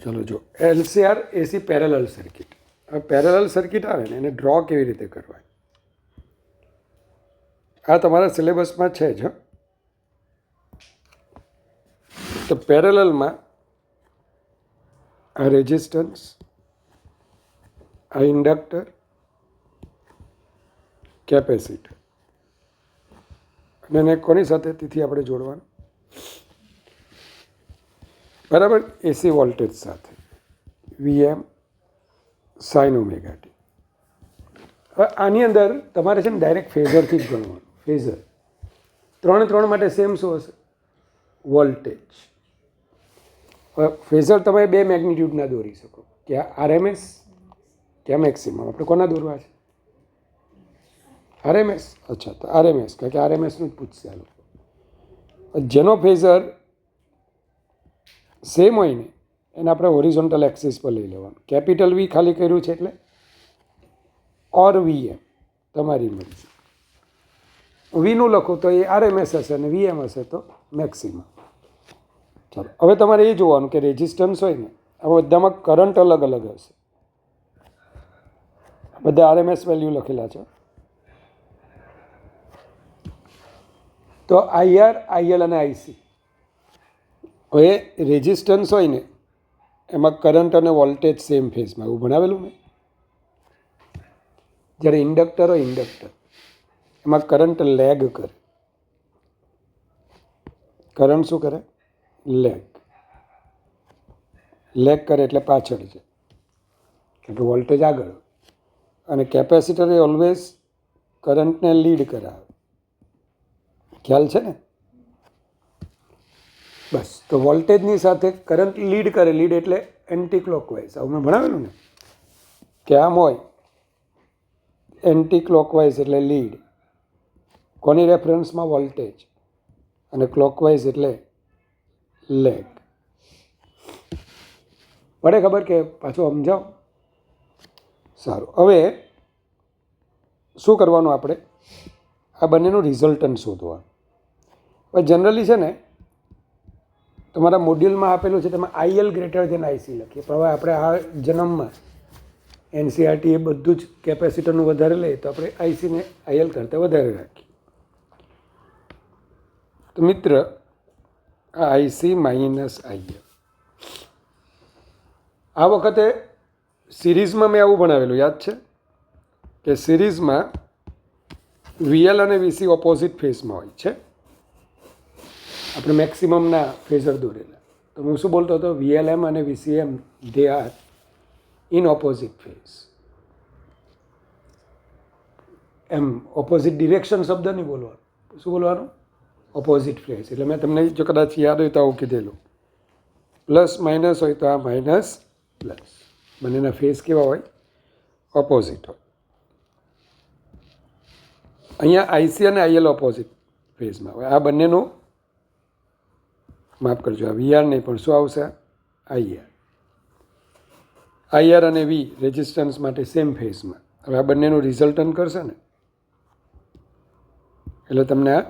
ચલો જો LCR AC parallel circuit. હવે પેરેલલ સર્કિટ આવે ને એને ડ્રો કેવી રીતે કરવાય, આ તમારા સિલેબસમાં છે જ. તો પેરેલલમાં આ રેઝિસ્ટન્સ, આ ઇન્ડક્ટર, કેપેસિટર, અને એને કોની સાથે તેથી આપણે જોડવાનું, બરાબર, એસી વોલ્ટેજ સાથે, VM sin ઓમેગા ટી. હવે આની અંદર તમારે છે ને ડાયરેક્ટ ફેઝરથી જ ગણવાનું. ફેઝર ત્રણ માટે સેમ શું હશે? વોલ્ટેજ. હવે ફેઝર તમે બે મેગ્નિટ્યુડના દોરી શકો, ક્યાં RMS ક્યાં મેક્સિમમ. આપણે કોના દોરવા છે? RMS. અચ્છા, તો RMS, કારણ કે RMSનું જ પૂછશે આ લોકો. જેનો ફેઝર સેમ હોય ને એને આપણે હોરિઝોન્ટલ એક્સિસ પર લઈ લેવાનું. કેપિટલ V ખાલી કર્યું છે એટલે ઓર VM, તમારી મરજી. વીનું લખો તો એ RMS હશે અને VM હશે તો મેક્સિમમ. ચાલો, હવે તમારે એ જોવાનું કે રેઝિસ્ટન્સ હોય ને આ બધામાં કરંટ અલગ અલગ હશે. બધા RMS વેલ્યુ લખેલા છે. તો IR, IL અને IC. હવે રેઝિસ્ટન્સ હોય ને એમાં કરંટ અને વોલ્ટેજ સેમ ફેઝમાં, એવું ભણાવેલું મેં. જ્યારે ઇન્ડક્ટર હોય, ઇન્ડક્ટર એમાં કરંટ લેગ કરે. કરંટ શું કરે? લેગ. લેગ કરે એટલે પાછળ છે, કારણ કે વોલ્ટેજ આગળ. અને કેપેસિટર એ ઓલવેઝ કરંટને લીડ કરાવે. ખ્યાલ છે ને? બસ, તો વોલ્ટેજની સાથે કરંટ લીડ કરે. લીડ એટલે એન્ટી ક્લોકવાઇઝ. આવું મેં ભણાવેલું ને કે આમ હોય એન્ટી ક્લોકવાઇઝ એટલે લીડ. કોની રેફરન્સમાં? વોલ્ટેજ. અને ક્લોકવાઇઝ એટલે લેગ. પડે ખબર કે પાછું સમજાવો? સારું, હવે શું કરવાનું આપણે? આ બંનેનું રિઝલ્ટન્ટ શોધવાનું. હવે જનરલી છે ને તમારા મોડ્યુલમાં આપેલું છે તેમાં IL ગ્રેટર દેન IC લખીએ, પણ હવે આપણે આ જન્મમાં NCERT એ બધું જ કેપેસિટરનું વધારે લઈએ તો આપણે IC ને IL કરતાં વધારે રાખીએ. તો મિત્ર, આ IC માઇનસ IL. આ વખતે સિરીઝમાં મેં આવું ભણાવેલું, યાદ છે કે સિરીઝમાં VL અને VC ઓપોઝિટ ફેઝમાં હોય છે. આપણે મેક્સિમમના ફેઝર દોરેલા. તો હું શું બોલતો હતો? VLM અને VCM they are in opposite phase. એમ ઓપોઝિટ ડિરેક્શન શબ્દ નહીં બોલવાનો. શું બોલવાનું? Opposite phase. એટલે મેં તમને જો કદાચ યાદ હોય તો આવું કીધેલું. પ્લસ માઇનસ હોય તો આ માઇનસ પ્લસ. બંનેના ફેઝ કેવા હોય? ઓપોઝિટ હોય. અહીંયા IC અને IL ઓપોઝિટ ફેઝમાં હોય. આ બંનેનું માફ કરજો, આ VR નહીં પણ શું આવશે? IR. IR અને V રેઝિસ્ટન્સ માટે સેમ ફેઝમાં. હવે આ બંનેનું રિઝલ્ટન્ટ કરશે ને એટલે તમને આ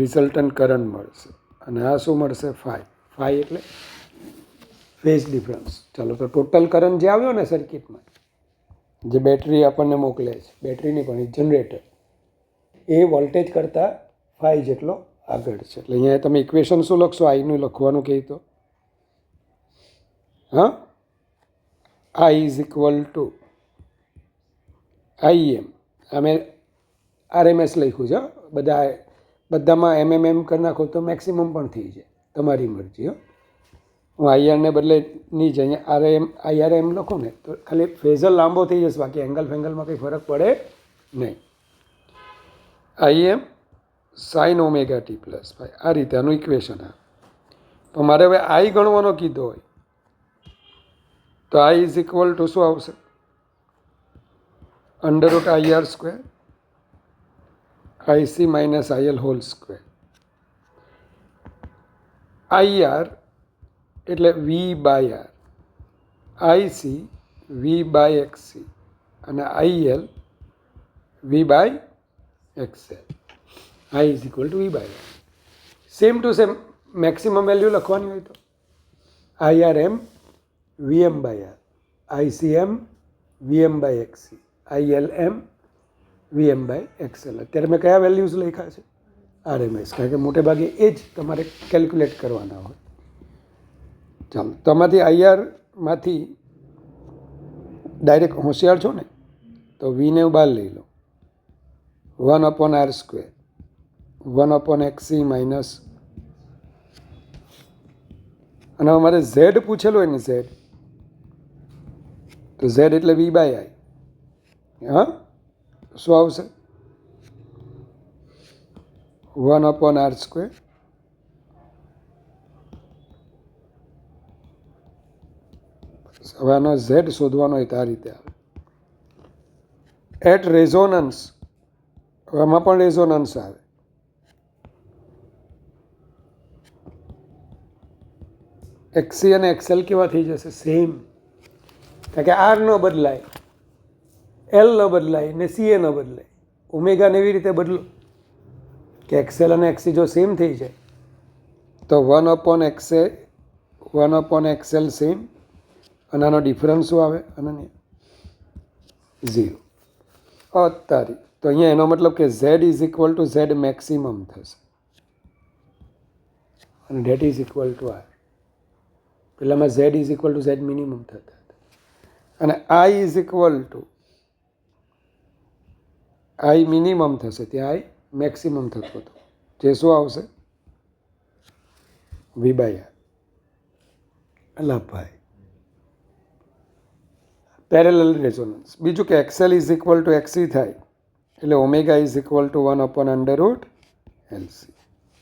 રિઝલ્ટન્ટ કરંટ મળશે. અને આ શું મળશે? ફાઈ. ફાઈ એટલે ફેઝ ડિફરન્સ. ચાલો, તો ટોટલ કરંટ જે આવ્યો ને સર્કિટમાં, જે બેટરી આપણને મોકલે છે, બેટરીની પણ જનરેટર, એ વોલ્ટેજ કરતાં ફાઈ જેટલો આગળ છે. એટલે અહીંયા તમે ઇક્વેશન શું લખશો? આઈનું લખવાનું કહે તો હા, I is equal two IM. અમે RMS લખ્યું છે. બધામાં MM કરી નાખો તો મેક્સિમમ પણ થઈ જાય, તમારી મરજી. હું IR ને બદલે નહીં જ અહીંયા IRM લખું ને તો ખાલી ફેઝર લાંબો થઈ જશે, બાકી એંગલ ફેંગલમાં કંઈ ફરક પડે નહીં. IM sin omega t plus ભાઈ, આ રીતે આનું ઇક્વેશન. તો મારે હવે I ગણવાનો કીધો હોય તો I ઇઝ ઇક્વલ ટુ શું આવશે? √IR square IC minus IL whole square. IR એટલે V by R, IC V by XC અને IL V by XL. I is equal to V by R. Same to same maximum value લખવાની હોય તો IRM VM by R, ICM VM by XC, ILM VM by XL. અત્યારે મેં કયા values લખ્યા છે? RMS, કારણ કે મોટે ભાગે એ જ તમારે કેલ્ક્યુલેટ કરવાના હોય. ચાલો, તો આમાંથી IRમાંથી ડાયરેક્ટ હોશિયાર છો ને, તો વીને બહાર લઈ લો. 1/r², 1/XC માઇનસ, અને અમારે ઝેડ પૂછેલું હોય ને, ઝેડ, તો ઝેડ એટલે V બાય I. હા, શું આવશે? 1/r². હવે આનો ઝેડ શોધવાનો હોય તો આ રીતે આવે. એટ રેઝોનન્સ, આમાં પણ રેઝોનન્સ આવે. XC અને XL કેવા થઈ જશે? સેમ. કારણ કે R ન બદલાય, L ન બદલાય ને CA ન બદલાય. ઓમેગાને એવી રીતે બદલો કે XL અને XC જો સેમ થઈ જાય તો 1/XL સેમ, અને આનો ડિફરન્સ શું આવે? અનન્ય, 0. અત્યારે તો અહીંયા એનો મતલબ કે Z is equal two Z maximum થશે, અને that is equal two R. પેલામાં Z is equal two Z minimum થતા હતા, અને I is equal two I minimum થશે, ત્યાં I મેક્સિમમ થતો હતો, જે શું આવશે? V by R. અલા ભાઈ, પેરેલલ રેઝોનન્સ. બીજું કે XL is equal to XC થાય એટલે omega is equal two 1/√LC.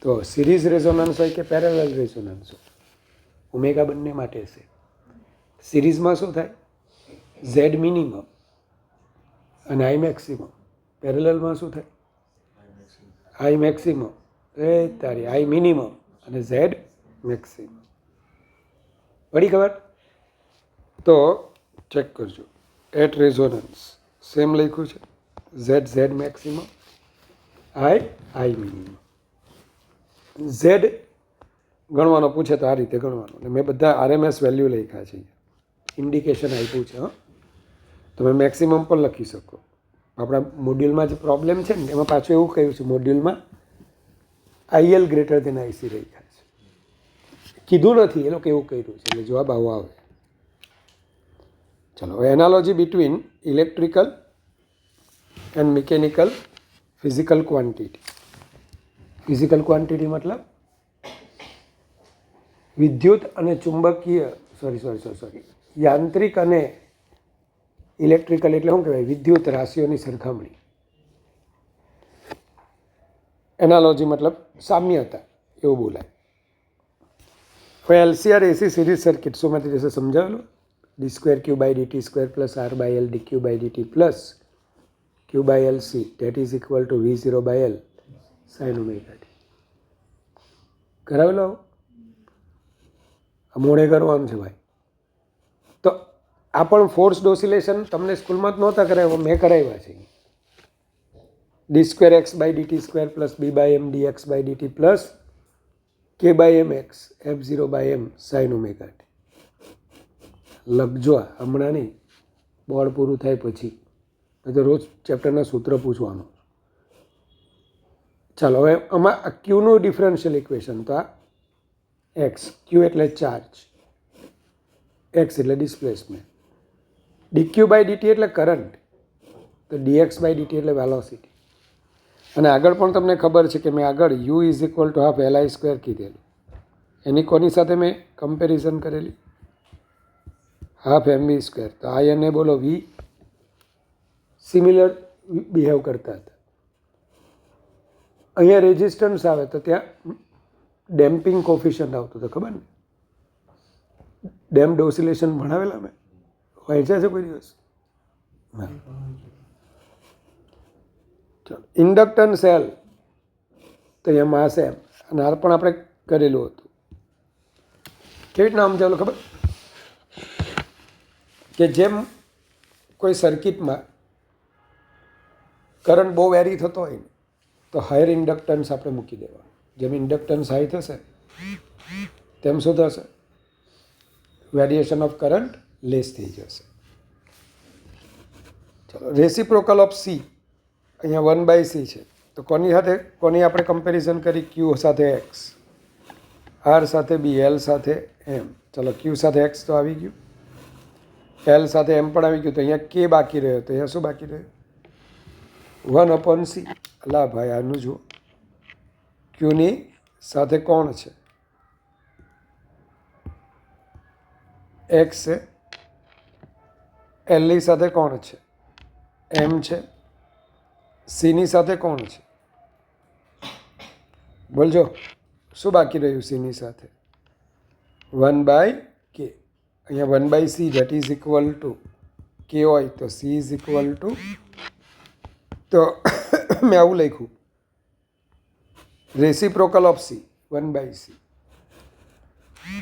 તો સિરીઝ રેઝોનન્સ હોય કે પેરેલલ રેઝોનન્સ હોય, ઓમેગા બંને માટે છે. સિરીઝમાં શું થાય? Z મિનિમમ અને I મેક્સિમમ. પેરેલલમાં શું થાય? I મેક્સિમમ, તારી I મિનિમમ અને Z મેક્સિમમ. પડી ખબર? તો ચેક કરજો. એટ રેઝોનન્સ સેમ લખ્યું છે, Z maximum, I minimum. Z ગણવાનો પૂછે તો આ રીતે ગણવાનું, અને મેં બધા RMS વેલ્યુ લખ્યા છે, ઇન્ડિકેશન આપ્યું છે. હા, તમે મેક્સિમમ પણ લખી શકો. આપણા મોડ્યુલમાં જે પ્રોબ્લેમ છે ને એમાં પાછું એવું કહ્યું છે, મોડ્યુલમાં IL ગ્રેટર દેન IC લખ્યા છે. કીધું નથી, એ લોકો એવું કર્યું છે, એટલે જવાબ આવો આવે. ચલો, analogy between electrical and mechanical physical quantity. Physical quantity મતલબ વિદ્યુત અને ચુંબકીય, યાંત્રિક અને ઇલેક્ટ્રિકલ એટલે શું કહેવાય? વિદ્યુત રાશિઓની સરખામણી. એનાલોજી મતલબ સામ્યતા, એવું બોલાય. હવે LCR AC સિરીઝ સર્કિટ શુંમાંથી જશે સમજાવેલું? d²q/dt² plus R/L dq/dt plus q/LC that is equal to V0/L sin omega t. કરાવેલો? મોડે કરવાનું છે ભાઈ. તો આ પણ ફોર્સ્ડ ઓસિલેશન તમને સ્કૂલમાં જ નહોતા કરાવ્યા, મેં કરાવ્યા છે. d²x/dt² plus B/m dx/dt plus k/mx f0/m sin omega t. લખજો હમણાં નહીં, બોર્ડ પૂરું થાય પછી. તો રોજ ચેપ્ટરના સૂત્ર પૂછવાનું. ચાલો, હવે આમાં આ ક્યુનું ડિફરન્શિયલ ઇક્વેશન, તો આ એક્સ, ક્યુ એટલે ચાર્જ, એક્સ એટલે ડિસ્પ્લેસમેન્ટ, dq/dt એટલે કરંટ, તો dx/dt એટલે વેલોસિટી. અને આગળ પણ તમને ખબર છે કે મેં આગળ u is equal two half LI² કીધેલું. એની કોની સાથે મેં કમ્પેરિઝન કરેલી? Half mv². તો I અને બોલો V સિમિલર બિહેવ કરતા હતા. અહીંયા રેઝિસ્ટન્સ આવે તો ત્યાં ડેમ્પિંગ કોફિશિયન્ટ આવતું હતું, ખબર ને? ડેમ્પ્ડ ઓસિલેશન ભણાવેલા મેં, વાંચ્યા છે કોઈ દિવસ? હા. ચાલો, ઇન્ડક્ટન્સ સેલ, તો અહીંયા માસ એમ, અને આ પણ આપણે કરેલું હતું. કેવી રીતના સમજાવેલું ખબર? કે જેમ કોઈ સર્કિટમાં કરંટ બહુ વેરી થતો હોય ને, તો હાયર ઇન્ડક્ટન્સ આપણે મૂકી દેવાનું. જેમ ઇન્ડક્ટન્સ હાઈ થશે તેમ શું થશે? વેરિએશન ઓફ કરંટ લેસ થઈ જશે. ચલો, રેસિપ્રોકલ ઓફ સી, અહીંયા 1/c છે, તો કોની આપણે કમ્પેરિઝન કરી? ક્યુ સાથે એક્સ, આર સાથે બી, એલ સાથે એમ. ચલો, ક્યુ સાથે એક્સ તો આવી ગયું, એલ સાથે એમ પણ આવી ગયું, તો અહીંયા કે બાકી રહ્યો, તો અહીંયા શું બાકી રહ્યું? 1/c. અલા ભાઈ, આનું જુઓ, ક્યુની સાથે કોણ છે? એક્સ છે. એલની સાથે કોણ છે? એમ છે. સીની સાથે કોણ છે? બોલજો, શું બાકી રહ્યું સીની સાથે? 1/k. અહીંયા 1/c that is equal two કે હોય તો સી ઇઝ ઇક્વલ ટુ, તો મેં આવું લખ્યું, રેસિપ્રોકલ ઓફ સી 1/c.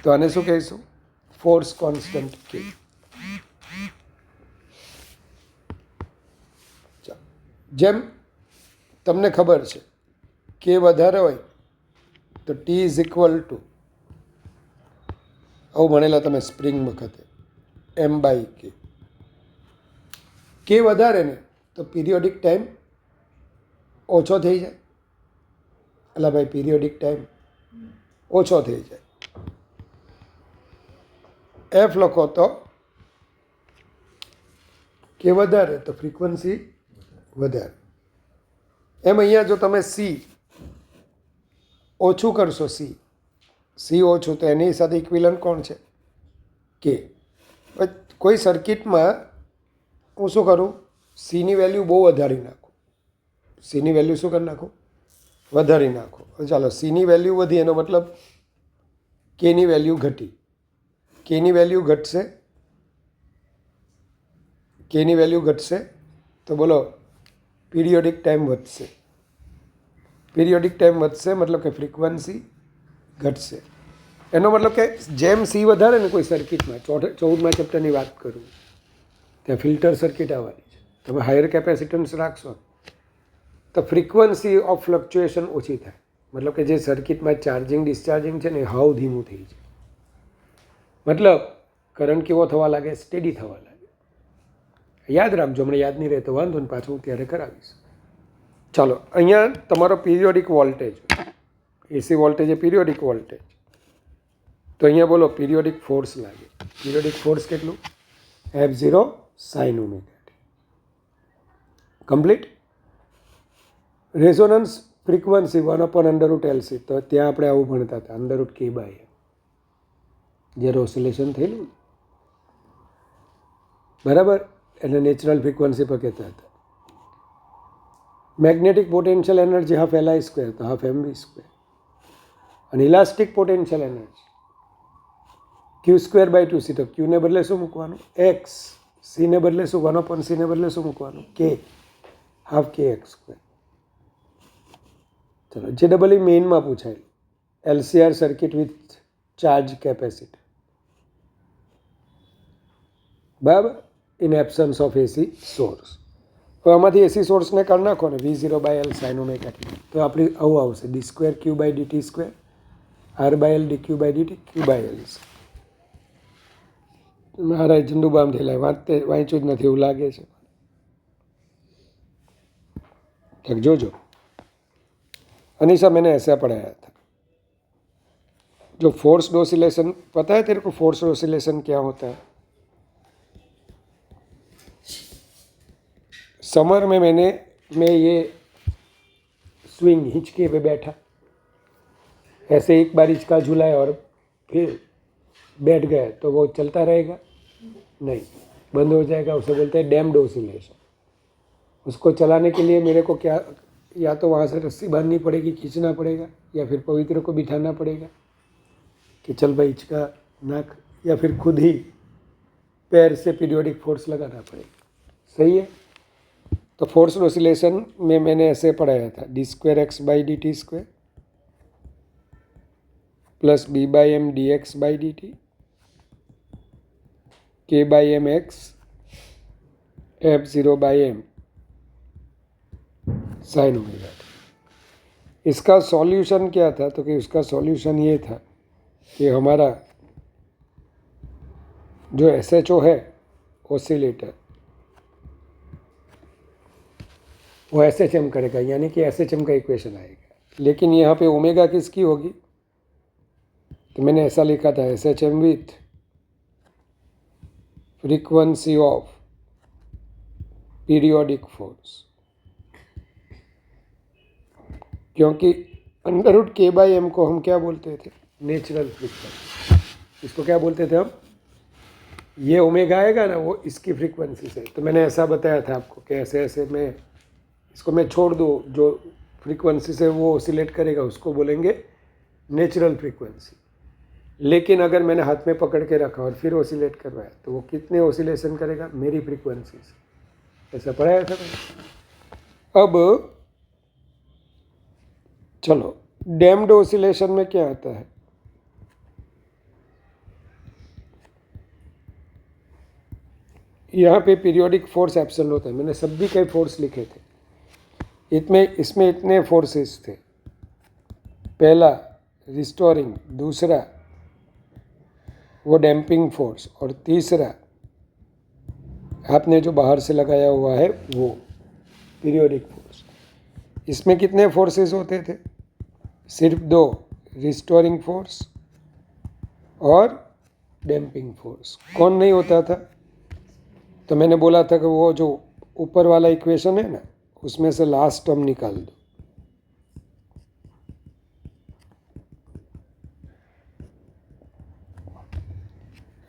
તો આને શું કહીશું? ફોર્સ કોન્સ્ટન્ટ કે. જેમ તમને ખબર છે કે વધારે હોય તો ટી ઇઝ ઇક્વલ ટુ, આવું ભણેલા તમે સ્પ્રિંગ વખતે, m/k. કે વધારે ને તો પીરિયોડિક ટાઈમ ઓછો થઈ જાય. એટલે ભાઈ, પીરિયોડિક ટાઈમ ઓછો થઈ જાય. એફ લખો તો કે વધારે તો ફ્રીક્વન્સી વધારે. એમ અહીંયા જો તમે સી ઓછું કરશો, સી ઓછું, તો એની સાથે ઇક્વિલન્ટ કોણ છે? કે. કોઈ સર્કિટમાં હું શું કરું? સીની વેલ્યુ બહુ વધારી નાખું. સીની વેલ્યુ શું કરી નાખું? વધારી નાખો. ચાલો, સીની વેલ્યુ વધી, એનો મતલબ કેની વેલ્યુ ઘટી. કેની વેલ્યુ ઘટશે, કેની વેલ્યુ ઘટશે, તો બોલો, પીરિયોડિક ટાઈમ વધશે. પીરિયોડિક ટાઈમ વધશે મતલબ કે ફ્રીક્વન્સી ઘટશે. એનો મતલબ કે જેમ સી વધારે ને કોઈ સર્કિટમાં, 14મા ચેપ્ટરની વાત કરું, ત્યાં ફિલ્ટર સર્કિટ આવવાની છે, તમે હાયર કેપેસિટન્સ રાખશો તો ફ્રીક્વન્સી ઓફ ફ્લક્ચ્યુએશન ઓછી થાય. મતલબ કે જે સર્કિટમાં ચાર્જિંગ ડિસ્ચાર્જિંગ છે ને એ હાવ ધીમું થઈ જાય. મતલબ કરંટ કેવો થવા લાગે? સ્ટેડી થવા લાગે. યાદ રાખજો, હમણાં યાદ નહીં રહે તો વાંધો ને, પાછું હું ત્યારે કરાવીશ. ચાલો, અહીંયા તમારો પીરિયોડિક વોલ્ટેજ, એસી વોલ્ટેજ એ પીરિયોડિક વોલ્ટેજ, તો અહીંયા બોલો પીરિયોડિક ફોર્સ લાગે. પીરિયોડિક ફોર્સ કેટલું? F0 sin omega. Complete. Resonance frequency 1/√LC, તો ત્યાં આપણે આવું ભણતા હતા, √k/m, જ્યારે ઓસિલેશન થયેલું બરાબર, એટલે નેચરલ ફ્રીક્વન્સી પર કહેતા હતા. Magnetic potential energy half Li², તો હાફ mv². અને ઇલાસ્ટિક પોટેન્શિયલ એનર્જી Q²/2c, તો Q ને બદલે શું મૂકવાનું? x. C ને બદલે શું? 1/c ને બદલે શું મૂકવાનું? k, half kx². ચલો, જે ડબલ મેઇનમાં પૂછાયેલું, LCR circuit with charge capacitor, બરાબર, in absence of AC source. તો આમાંથી એસી સોર્સને કાઢી નાખો ને, V0/L sin ઓમેગા t, તો આપણી આવું આવશે, d²q/dt², r/L dq/dt, q/L. મારા ઝંડુબામ થયેલા, વાંચ્યું જ નથી એવું લાગે છે. तक जोजो अनिशा मैंने ऐसा पढ़ाया था। जो फोर्स्ड ऑसिलेशन, पता है तेरे को फोर्स्ड ऑसिलेशन क्या होता है? समर में मैं ये स्विंग हिंचके पे बैठा, ऐसे एक बार हिंचका झूलाया और फिर बैठ गए तो वो चलता रहेगा नहीं, बंद हो जाएगा। उसे बोलते हैं डैम्ड ऑसिलेशन। उसको चलाने के लिए मेरे को क्या, या तो वहाँ से रस्सी बांधनी पड़ेगी, खींचना पड़ेगा, या फिर पवित्र को बिठाना पड़ेगा कि चल भाई हिंचका नाक, या फिर खुद ही पैर से पीरियोडिक फोर्स लगाना पड़ेगा। सही है। तो फोर्स्ड ऑसिलेशन में मैंने ऐसे पढ़ाया था, d2x/dt² plus b/m dx/dt k/mx f0/m sin omega. इसका सॉल्यूशन क्या था? तो कि उसका सॉल्यूशन ये था कि हमारा जो SHO है ऑसिलेटर वो SHM करेगा, यानी कि SHM का इक्वेशन आएगा। लेकिन यहाँ पे ओमेगा किसकी होगी, तो मैंने ऐसा लिखा था SHM with frequency of periodic force, क्योंकि √K/M को हम क्या बोलते थे, नेचुरल फ्रीक्वेंसी। इसको क्या बोलते थे हम, ये ओमेगा आएगा ना वो इसकी फ्रीक्वेंसी से। तो मैंने ऐसा बताया था आपको कि ऐसे ऐसे मैं इसको मैं छोड़ दूँ, जो फ्रीक्वेंसी से वो ऑसिलेट करेगा उसको बोलेंगे नेचुरल फ्रीक्वेंसी। लेकिन अगर मैंने हाथ में पकड़ के रखा और फिर ऑसिलेट करवाया तो वो कितने ऑसिलेशन करेगा, मेरी फ्रीक्वेंसी से। ऐसा पढ़ाया था मैंने। अब चलो डैम्ड ऑसिलेशन में क्या आता है, यहाँ पे पीरियोडिक फोर्स एब्सेंट होता है। मैंने सभी के फोर्स लिखे थे, इसमें इतने फोर्सेस थे। पहला रिस्टोरिंग, दूसरा वो डैम्पिंग फोर्स, और तीसरा आपने जो बाहर से लगाया हुआ है वो पीरियोडिक फोर्स। इसमें कितने फोर्सेस होते थे, सिर्फ दो, रिस्टोरिंग फोर्स और डैम्पिंग फोर्स। कौन नहीं होता था, तो मैंने बोला था कि वो जो ऊपर वाला इक्वेशन है ना उसमें से लास्ट टर्म निकाल दो।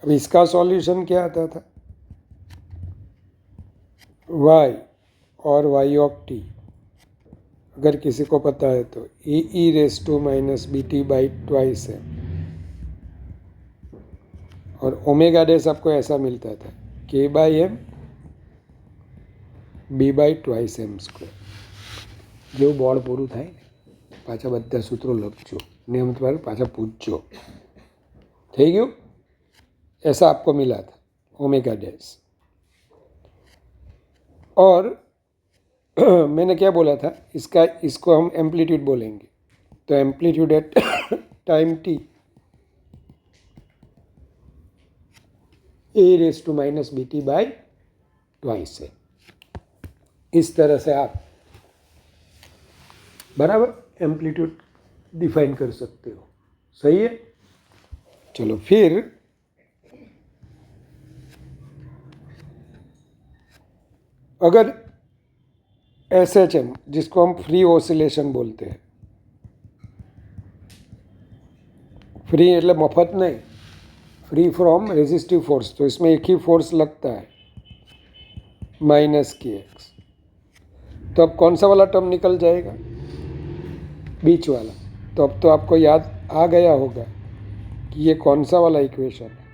अब इसका सॉल्यूशन क्या आता था, y और y(t) अगर किसी को पता है तो e⁻⁻bt/2m, और ओमेगा डैश आपको ऐसा मिलता था K/M b/2m²। જેવું બોર્ડ પૂરું થાય ને પાછા બધા સૂત્રો લખજો ને हम तुम्हारे पाछा पूछो, થઈ ગયું। ऐसा आपको मिला था ओमेगा डैश। और मैंने क्या बोला था, इसको हम एम्पलीट्यूड बोलेंगे। तो amplitude eight time t e⁻⁻bt/2 है। इस तरह से आप बराबर एम्पलीट्यूड डिफाइन कर सकते हो। सही है। चलो फिर अगर SHM जिसको हम फ्री ऑसिलेशन बोलते हैं, फ्री એટલે મફત नहीं, फ्री फ्रॉम रेजिस्टिव फोर्स, तो इसमें एक ही फोर्स लगता है -kx। तो अब कौन सा वाला टर्म निकल जाएगा, बीच वाला। तो अब तो आपको याद आ गया होगा कि ये कौन सा वाला इक्वेशन है,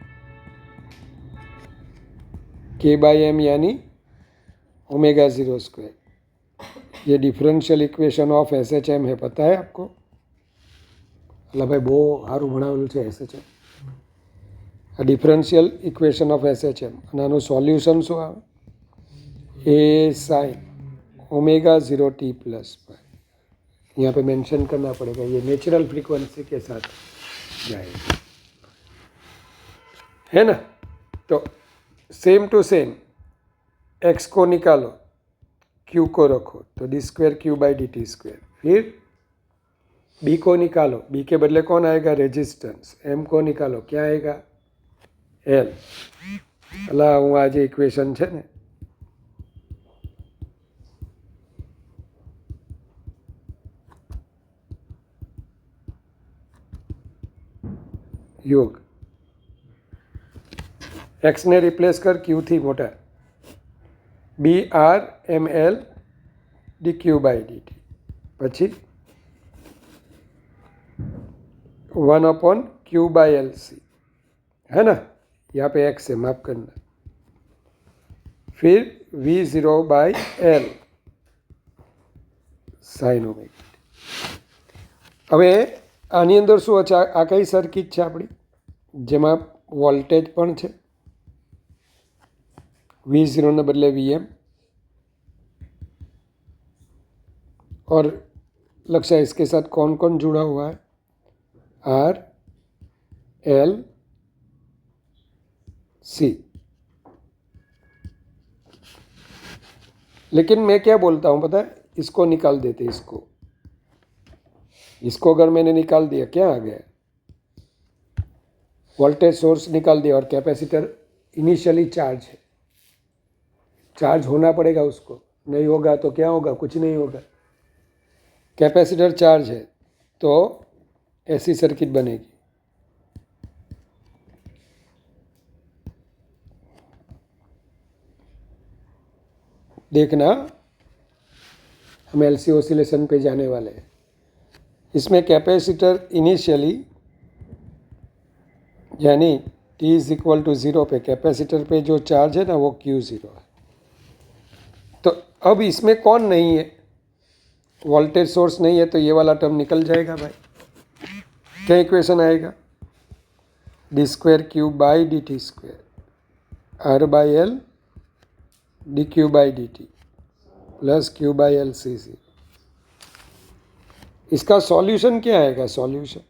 K/M यानी ω0²। ये डिफरेंशियल इक्वेशन ऑफ SHM है, पता है आपको। એટલે ભાઈ બહુ સારું ભણાવેલું છે SHM। આ ડિફરન્શિયલ ઇક્વેશન ઓફ SHM અને આનું સોલ્યુશન શું આવે, A sin ω0t+। यहाँ पे मेंशन करना पड़ेगा, ये नेचुरल फ्रीक्वेंसी के साथ जाएगा, है ना। तो सेम टू सेम x को निकालो, q को रखो तो d²q/dt²। फिर b को निकालो, b के बदले कौन आएगा, रेजिस्टेंस। m को निकालो, क्या आएगा, l। अला हूँ आज इक्वेशन है ने योग, x ने रिप्लेस कर q थी मोटा, BR/mL dq/dt, પછી 1/q/LC, है ना। यहाँ पे x है, माफ करना। फिर V0/L sin ω। હવે આની અંદર શું છે, આ કઈ સર્કિટ છે આપણી, જેમાં વોલ્ટેજ પણ છે, V0 ने बदले VM, और लक्ष्य इसके साथ कौन कौन जुड़ा हुआ है, R, L, सी। लेकिन मैं क्या बोलता हूँ पता है, इसको निकाल देते, इसको अगर मैंने निकाल दिया, क्या आ गया, वोल्टेज सोर्स निकाल दिया और कैपेसिटर इनिशियली चार्ज है, चार्ज होना पड़ेगा उसको, नहीं होगा तो क्या होगा, कुछ नहीं होगा। कैपेसिटर चार्ज है तो ऐसी सर्किट बनेगी। देखना, हम एलसी ऑसिलेशन पे जाने वाले हैं। इसमें कैपेसिटर इनिशियली यानी t इज इक्वल टू 0 पे कैपेसिटर पे जो चार्ज है ना वो Q0 है। तो अब इसमें कौन नहीं है, वोल्टेज सोर्स नहीं है, तो ये वाला टर्म निकल जाएगा भाई। क्या इक्वेशन आएगा, d²q/dt² R/L dq/dt plus q/LC0। इसका सॉल्यूशन क्या आएगा, सॉल्यूशन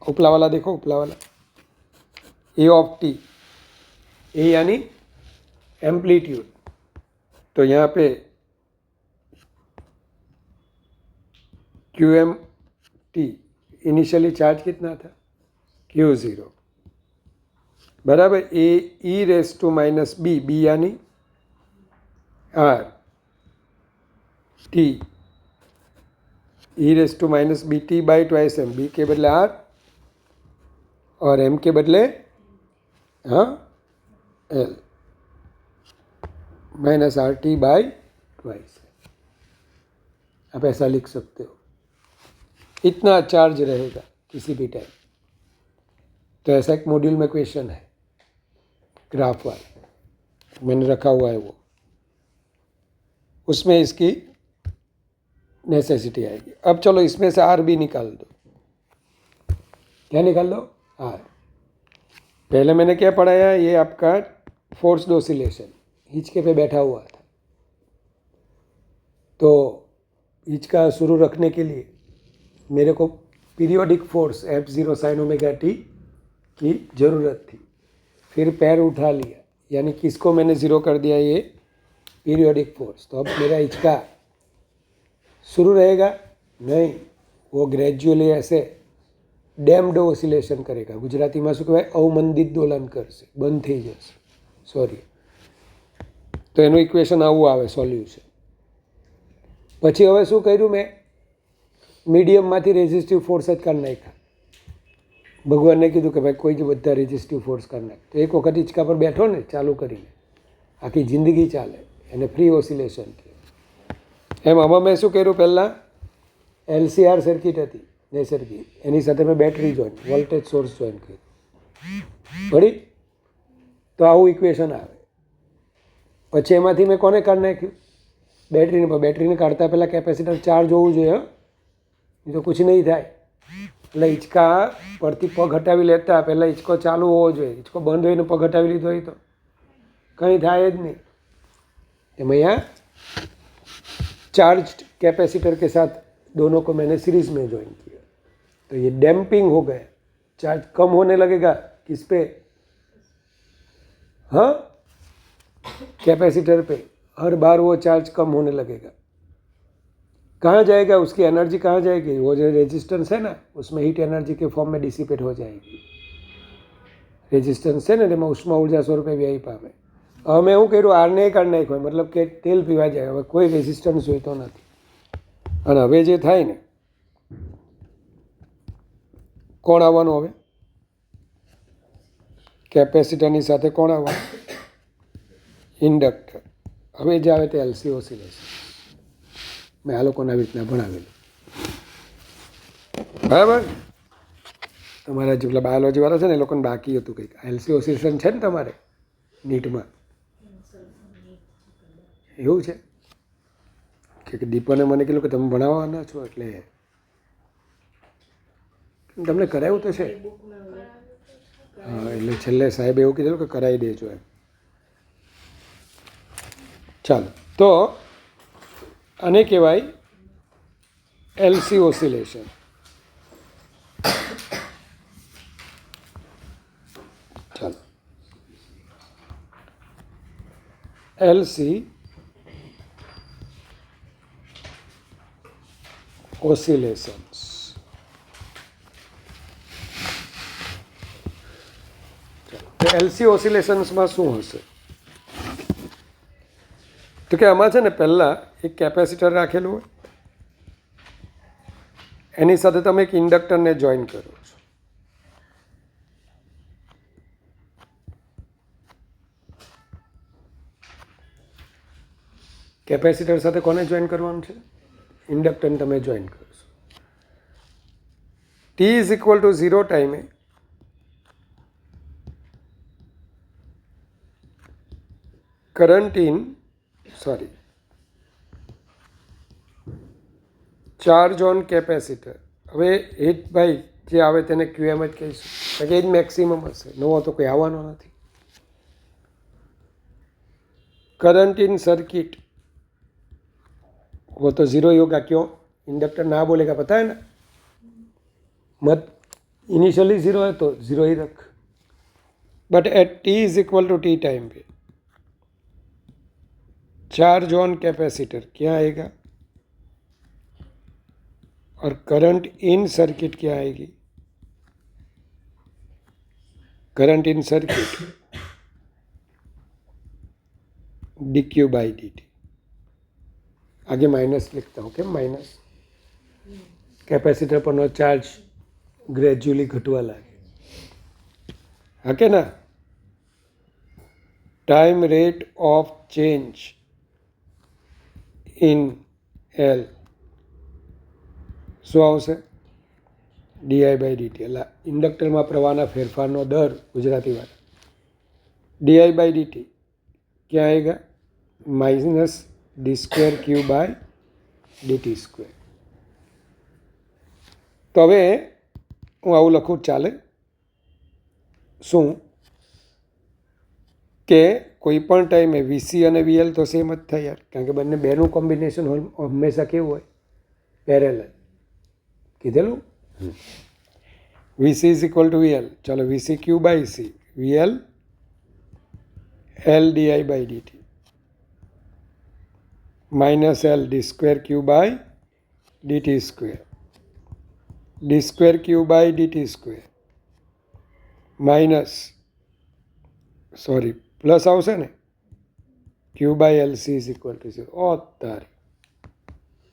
उपला वाला देखो, उपला वाला ए ऑफ टी, ए यानी एम्पलीट्यूड, तो यहाँ पे Q M T initially charge कितना था, Q0 बराबर ए e⁻⁻b, बी यानी R, T e⁻⁻b t/2m, B के बदले आर और एम के बदले हाँ एल -RT/2। आप ऐसा लिख सकते हो, इतना चार्ज रहेगा किसी भी टाइम। तो ऐसा एक मॉड्यूल में क्वेश्चन है, ग्राफ वाला मैंने रखा हुआ है, वो उसमें इसकी नेसेसिटी आएगी। अब चलो इसमें से आर भी निकाल दो, क्या निकाल दो, आर। पहले मैंने क्या पढ़ाया, ये आपका फोर्स्ड ऑसिलेशन, हिचके पे बैठा हुआ था, तो हिचका शुरू रखने के लिए मेरे को periodic force F0 sin ω t की ज़रूरत थी। फिर पैर उठा लिया, यानी किसको मैंने ज़ीरो कर दिया, ये पीरियोडिक फोर्स। तो अब मेरा हिचका शुरू रहेगा नहीं, वो ग्रेजुअली ऐसे ડેમ્ડ ઓસિલેશન કરેગા, ગુજરાતીમાં શું કહેવાય, અવમંદિત દોલન કરશે, બંધ થઈ જશે, સોરી। તો એનું ઇક્વેશન આવું આવે, સોલ્યુશન। પછી હવે શું કર્યું મેં, મીડિયમમાંથી રેઝિસ્ટિવ ફોર્સ જ કાઢી નાખ્યા। ભગવાનને કીધું કે ભાઈ કોઈ જ બધા રેઝિસ્ટિવ ફોર્સ કાઢી નાખ। તો એક વખત હિંચકા પર બેઠો ને ચાલુ કરીને, આખી જિંદગી ચાલે, એને ફ્રી ઓસિલેશન કહે। એમ આમાં મેં શું કર્યું, પહેલાં LCR સર્કિટ હતી નૈસર્ગિક, એની સાથે મેં battery join, voltage source join કર્યું, બળી। તો આવું ઇક્વેશન આવે। પછી એમાંથી મેં કોને કાઢી નાખ્યું, બેટરીને। પણ બેટરીને કાઢતા પહેલાં કેપેસિટર ચાર્જ હોવું જોઈએ, એ તો કુછ નહીં થાય। એટલે હિંચકા પરથી પગ હટાવી લેતા પહેલાં હિંચકો ચાલુ હોવો જોઈએ, હિંચકો બંધ હોય ને પગ હટાવી લીધો હોય તો કંઈ થાય જ नहीं। એમ અહીંયા चार्ज कैपेसिटर के साथ दोनों को मैंने सीरीज में ज्वाइन किया, तो ये डैम्पिंग हो गया, चार्ज कम होने लगेगा किस पे, हाँ कैपेसिटर पे, हर बार वो चार्ज कम होने लगेगा। कहाँ जाएगा, उसकी एनर्जी कहाँ जाएगी, वो जो रेजिस्टेंस है ना उसमें हीट एनर्जी के फॉर्म में डिसिपेट हो जाएगी। रेजिस्टेंस है ना તેમાં ઉષ્મા ઉર્જા સ્વરૂપે વ્યય પામે। હવે મેં શું કર્યું, આરને કાઢી નાખ્યો, મતલબ કે તેલ પીવા જાય, હવે કોઈ રેઝિસ્ટન્સ જોઈતો નથી। અને હવે જે થાય ને, કોણ આવવાનું, હવે કેપેસિટરની સાથે કોણ આવવાનું, ઇન્ડક્ટર। હવે જે આવે તે એલસી ઓસિલેશન, મેં આ લોકોને આવી રીતના ભણાવેલું, બરાબર। તમારા જે પેલા બાયોલોજીવાળા છે ને એ લોકોને બાકી હતું કંઈક, એલસી ઓસિલેશન છે ને તમારે નીટમાં, એવું છે કે દીપને મને કીધું કે તમે ભણાવવાના છો, એટલે તમને કરાવ્યું તો છે, હા, એટલે છેલ્લે સાહેબ એવું કીધેલું કે કરાવી દેજો એમ। ચાલો, તો આને કહેવાય એલસી ઓસિલેશન। ચાલો, LC oscillations. તો LC ઓસિલેશન્સમાં શું હશે? તો કે આમાં છે ને પહેલાં એક કેપેસિટર રાખેલું હોય, એની સાથે તમે એક ઇન્ડક્ટરને જોઈન કરો છો. કેપેસિટર સાથે કોને જોઈન કરવાનું છે? ઇન્ડક્ટરને તમે જોઈન કરશો. T ઇઝ ઇક્વલ ટુ 0 ટાઈમે ચાર્જ ઓન કેપેસિટર. હવે હિટ ભાઈ જે આવે તેને QM જ કહીશું, કારણ કે એ જ મેક્સિમમ હશે, નવો તો કોઈ આવવાનો નથી. करंट इन सर्किट वो तो जीरो ही होगा. क्यों? इंडक्टर ना बोलेगा, पता है ना. मत इनिशियली जीरो है तो जीरो ही रख. But at T is equal to T time पे चार्ज ऑन कैपेसिटर क्या आएगा और करंट इन सर्किट क्या आएगी? Current in circuit dq by dt. आगे माइनस लिखता हूँ. क्या माइनस? कैपेसिटर पर चार्ज ग्रेजुअली घटवा लगे. हाँ के ना. Time rate of change in L શું આવશે? di by dt. એટલે ઇન્ડક્ટરમાં પ્રવાહના ફેરફારનો દર ગુજરાતીમાં di બાય dt क्या आएगा? Minus d² q by dt². તો હવે હું આવું લખું ચાલે શું કે કોઈ પણ ટાઈમે VC અને VL તો સેમ જ થાય યાર, કારણ કે બંને બેનું કોમ્બિનેશન હંમેશા કેવું હોય? પેરેલલ. કીધેલું. VC is equal to VL. ચાલો VC Q by C, VL L di by dt minus L d² q by dt². d² q by dt² minus plus आवશે ને q by L C is equal to 0. ओ तारी,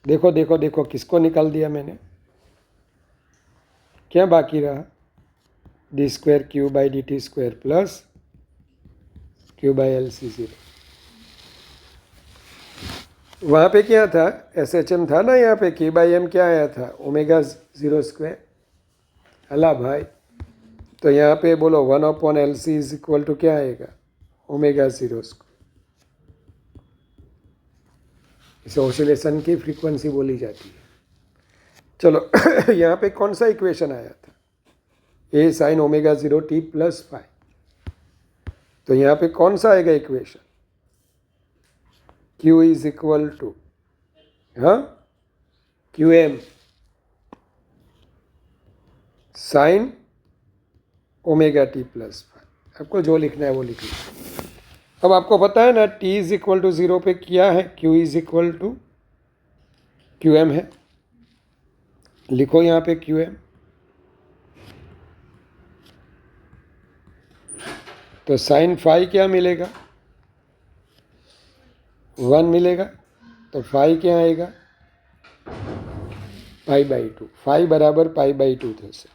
देखो देखो देखो किसको निकाल दिया मैंने? क्या बाकी रहा? d² q by dt² plus q by L C 0. वहाँ पे क्या था? SHM था ना. यहाँ पे K बाई M क्या आया था? ω0². अला भाई, तो यहाँ पे बोलो 1/LC इज इक्वल टू क्या आएगा? ω0². इसे ऑसिलेशन की फ्रीक्वेंसी बोली जाती है. चलो यहाँ पे कौन सा इक्वेशन आया था? A sin ω0t plus phi. तो यहाँ पे कौन सा आएगा equation? Q is equal to QM sine ω t plus phi. आपको जो लिखना है वो लिख लो. अब आपको पता है ना T इज इक्वल टू 0 पे क्या है? Q is equal to QM है. लिखो यहाँ पे QM. तो साइन फाई क्या मिलेगा? 1 मिलेगा. तो फाई क्या आएगा? π/2. फाई बराबर π/2 થશે.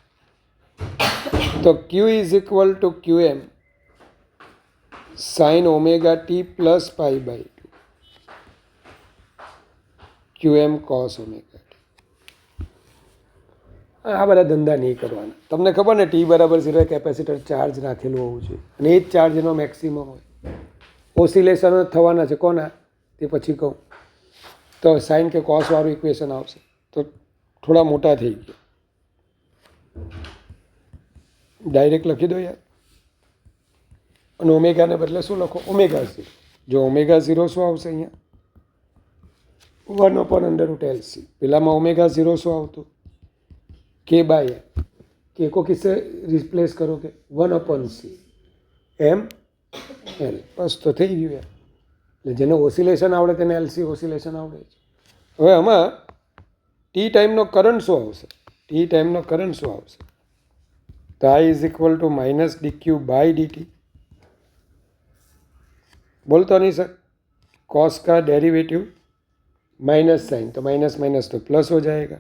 तो Q is equal to QM sine ω t plus π/2 QM cos ω t. આ બધા ધંધા નહીં કરવાના. તમને ખબર ને T બરાબર 0 કેપેસિટર ચાર્જ રાખેલું હોવું જોઈએ અને એ જ ચાર્જનો મેક્સિમમ હોય. ઓસિલેશન જ થવાના છે કોના તે પછી કહું. તો સાઇન કે કોસવાળું ઇક્વેશન આવશે તો થોડા મોટા થઈ ગયા. ડાયરેક્ટ લખી દો યાર. અને ઓમેગાને બદલે શું લખો? ω0. જો ω0 શું આવશે અહીંયા? 1/√LC. પેલામાં ω0 શું આવતું? K bye M. K को किससे रिप्लेस करोगे? 1/C M L. बस तो થઈ ગયું યાર. એટલે જેને ઓસિલેશન આવડે તેને એલસી ઓસિલેશન આવડે છે. હવે આમાં ટી ટાઈમનો કરંટ શું આવશે? ટી ટાઈમનો કરંટ શું આવશે? તો આઈ is equal two minus DQ by dt. बोलता नहीं सर, कॉस का डेरिवेटिव माइनस साइन, तो माइनस माइनस तो प्लस हो जाएगा,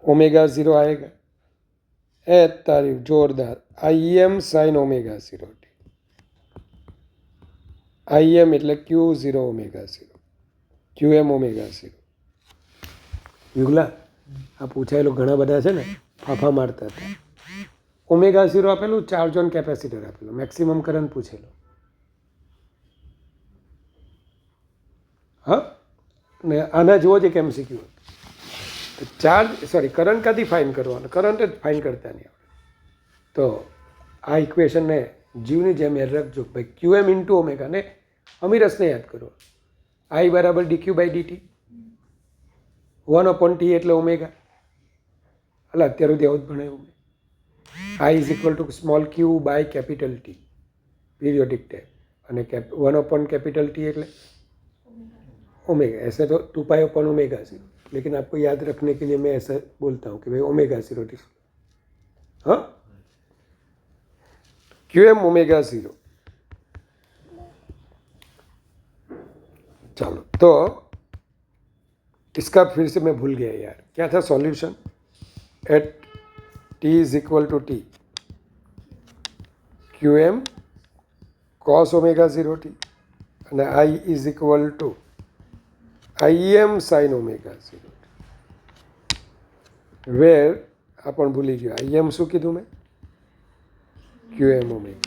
ओमेगा ज़ीरो आएगा. ए तारीफ जोरदार, आई M sine omega zero T. I am એટલે ક્યુ ઝીરો ઓમેગા ઝીરો, ક્યુ એમ ઓમેગા ઝીરો. યુગલા આ પૂછાયેલું ઘણા બધા છે ને ફાફા મારતા હતા. ઓમેગા ઝીરો આપેલું, ચાર્જ ઓન કેપેસિટર આપેલું, મેક્સિમમ કરંટ પૂછેલું. હા, ને આના જેવો જ એક MCQ. ચાર્જ કરંટ ક્યાંથી ફાઇન કરવાનો? કરંટ જ ફાઇન કરતા નહીં આવડે. તો આ ઇક્વેશનને જીવની જેમ યાદ રાખજો ભાઈ, ક્યુ એમ ઇન્ટુ ઓમેગા ને અમીરસને યાદ કરો. આઈ બરાબર ડીક્યુ બાય ડીટી, 1/t એટલે ઓમેગા. એટલે અત્યાર સુધી આવું જ ભણાવ્યું મેં. I is equal to small Q by capital T periodic time, અને 1/कैपिटल टी એટલે ओमेगा. ऐसे तो 2π/ओमेगा 0, लेकिन आपको याद रखने के लिए मैं ऐसा बोलता हूँ कि भाई ओमेगा 0 टी. हाँ, क्यू एम ओमेगा 0. चलो, तो इसका फिर से मैं भूल गया यार, क्या था solution? At t is equal to t, Q M cos omega 0 t, અને I is equal to I M sine omega 0, where आपण भूली गयो. आई एम शू कीधुं मैं? Q M omega.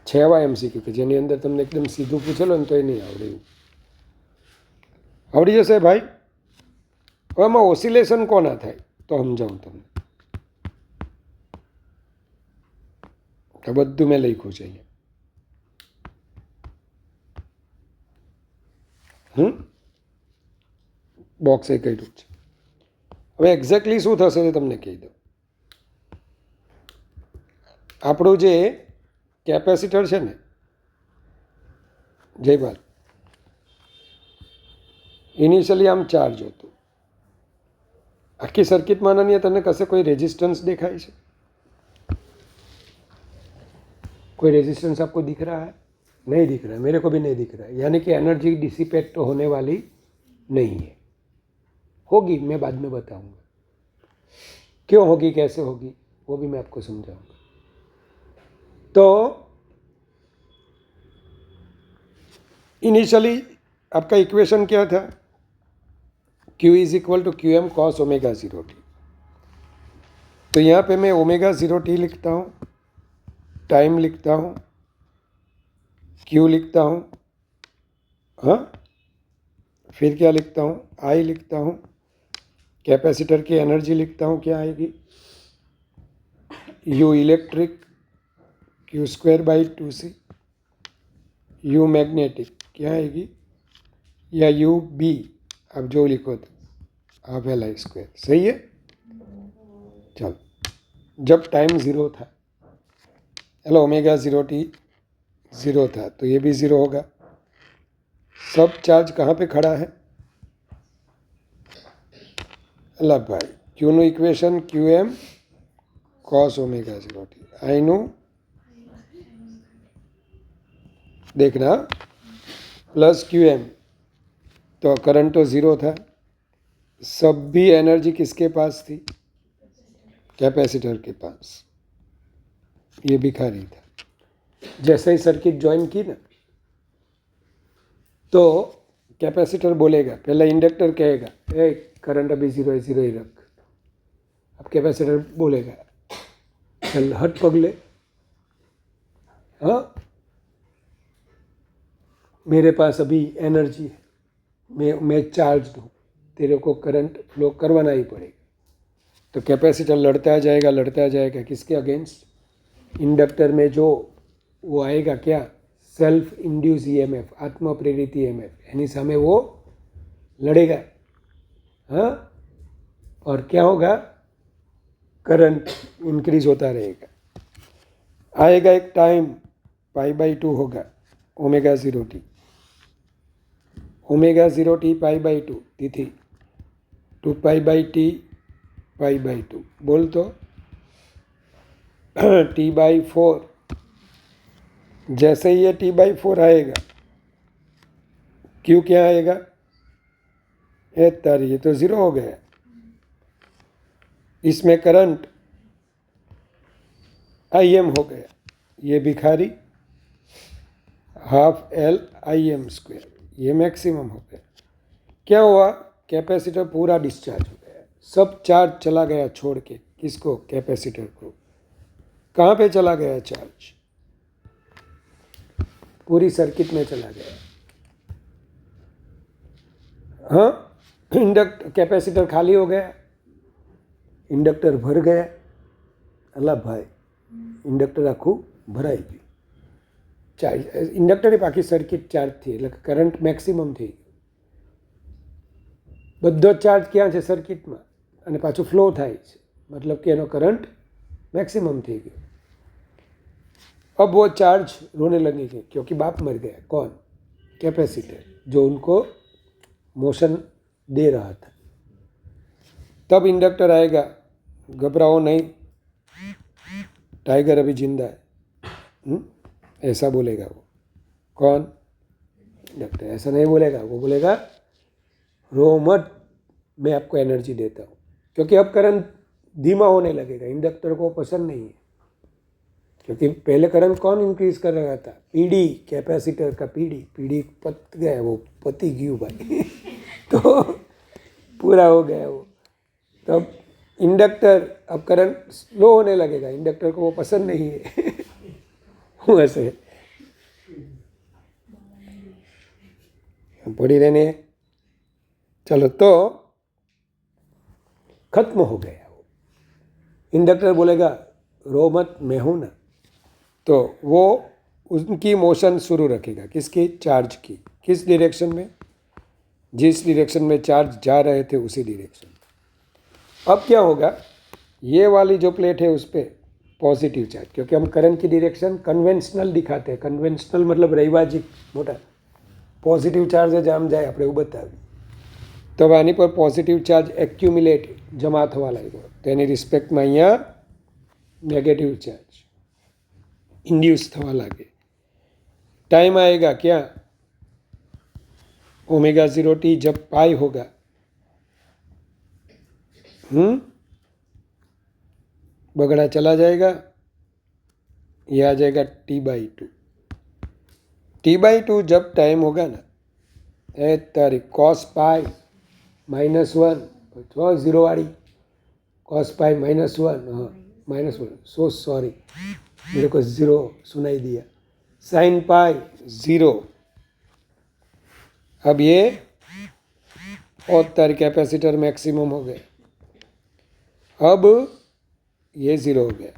છે એવા MCQ કે જેની અંદર તમને એકદમ સીધું પૂછેલો ને તો એ નહીં આવડે. એવું આવડી જશે ભાઈ. હવે આમાં ઓસિલેશન કોના થાય તો સમજાવું તમને. તો બધું મેં લખ્યું છે અહીંયા. બોક્સ એ કર્યું છે. હવે એક્ઝેક્ટલી શું થશે તે તમને કહી દઉં. આપણું જે કેપેસિટર છે ને જયપાલ, ઇનિશિયલી આમ ચાર્જ હતું. આખી સર્કિટમાં નહીં તને કશે કોઈ રેजिस्टेंस દેખાય છે? कोई रेजिस्टेंस आपको दिख रहा है? नहीं दिख रहा है, मेरे को भी नहीं दिख रहा है. यानी कि एनर्जी डिसिपेट तो होने वाली नहीं है. होगी, मैं बाद में बताऊंगा क्यों होगी, कैसे होगी, वो भी मैं आपको समझाऊंगा. तो इनिशियली आपका इक्वेशन क्या था? Q is equal to Q M cos omega 0 T. तो यहाँ पे मैं ओमेगा 0 टी लिखता हूँ, टाइम लिखता हूँ, Q लिखता हूँ, हाँ, फिर क्या लिखता हूँ? I लिखता हूँ, कैपेसिटर की एनर्जी लिखता हूँ, क्या आएगी? U electric, Q²/2C, U magnetic, क्या आएगी? या UB, आप जो लिखो तो ½ L² सही है. चलो, जब टाइम 0 था, हेलो ओमेगा 0 टी 0 था, तो ये भी 0 होगा. सब चार्ज कहाँ पे खड़ा है? अल्लाह भाई, क्यू नो equation Q M cos omega 0 T, I नो देखना प्लस क्यू एम, तो करंट तो 0 था. सब भी एनर्जी किसके पास थी? कैपेसिटर के पास. ये भिखारी था. जैसे ही सर्किट ज्वाइन की ना, तो कैपेसिटर बोलेगा, पहला इंडक्टर कहेगा ए करंट अभी 0 है, 0 ही रख. अब कैपेसिटर बोलेगा चल हट पगले, हाँ मेरे पास अभी एनर्जी है, मैं चार्ज हूँ, तेरे को करंट फ्लो करवाना ही पड़ेगा. तो कैपेसिटर लड़ता जाएगा किसके अगेंस्ट? इंडक्टर में जो वो आएगा क्या? सेल्फ इंड्यूस ईएमएफ, आत्म प्रेरित ईएमएफ, यानी सामे वो लड़ेगा. हाँ, और क्या होगा? करंट इंक्रीज होता रहेगा. आएगा एक टाइम π/2 होगा ω0t, ω0t π/2 तिथि 2π/t π/2 बोल तो t/4। जैसे ही ये t/4 आएगा क्यू क्या आएगा, ये तो 0 हो गया। इसमें करंट Im हो गया, ये भिखारी ½LIm², ये मैक्सिमम हो गया। क्या हुआ, कैपेसिटर पूरा डिस्चार्ज हो गया, सब चार्ज चला गया छोड़ के। किसको, कैपेसिटर को। कहाँ पे चला गया चार्ज, पूरी सर्किट में चला गया। हाँ, कैपेसिटर खाली हो गया, इंडक्टर भर गया। अल्लाह भाई, इंडक्टर आखू भराई गયું, ચાર્જ ઇન્ડક્ટરની બાકી સર્કિટ ચાર્જ થઈ એટલે કરંટ મેક્સિમમ થઈ ગયો। બધો ચાર્જ ક્યાં છે, સર્કિટમાં, અને પાછું ફ્લો થાય છે, मतलब कि એનો કરંટ मैक्सिमम થઈ ગયો। अब वो चार्ज रोने लगेंगे क्योंकि बाप मर गया। कौन, कैपेसिटर, जो उनको मोशन दे रहा था। तब इंडक्टर आएगा, घबराओ नहीं, टाइगर अभी जिंदा है, ऐसा बोलेगा वो। कौन, इंडक्टर। ऐसा नहीं बोलेगा, वो बोलेगा रो मत, मैं आपको एनर्जी देता हूँ। क्योंकि अब करंट धीमा होने लगेगा, इंडक्टर को पसंद नहीं है। क्योंकि पहले करंट कौन इंक्रीज कर रहा था, पीडी, कैपेसिटर का पीडी पत गया, वो पति गयु भाई तो पूरा हो गया वो। तब इंडक्टर, अब करंट स्लो होने लगेगा, इंडक्टर को वो पसंद नहीं है वैसे पड़ी रहने। चलो, तो खत्म हो गया वो। इंडक्टर बोलेगा रो मत, मैं हूं ना, तो वो उनकी मोशन शुरू रखेगा। किसकी, चार्ज की। किस डायरेक्शन में, जिस डायरेक्शन में चार्ज जा रहे थे उसी डायरेक्शन। अब क्या होगा, ये वाली जो प्लेट है उस पर पॉजिटिव चार्ज, क्योंकि हम करंट की डायरेक्शन कन्वेंशनल दिखाते हैं। कन्वेंशनल मतलब रैवाजिक मोटा पॉजिटिव चार्ज जाम जाए આપણે એવું બતાવ્યું। તો આની પર પોઝિટિવ ચાર્જ એક્યુમ્યુલેટ, જમા થવા લાગ્યો, તેની રિસ્પેક્ટમાં અહીંયા नेगेटिव चार्ज इंड्यूस थवा लगे। टाइम आएगा क्या, ω0t जब पाई होगा, बगड़ा चला जाएगा, ये आ जाएगा t/2। t/2 जब टाइम होगा ना, तारीख cos पाई -1, तो 0 वाली cos पाई -1, हाँ -1, सो सॉरी, मेरे को 0 सुनाई दिया। sin पाई 0। अब ये और तारीख कैपेसिटर मैक्सिमम हो गए, अब ये 0 हो गया।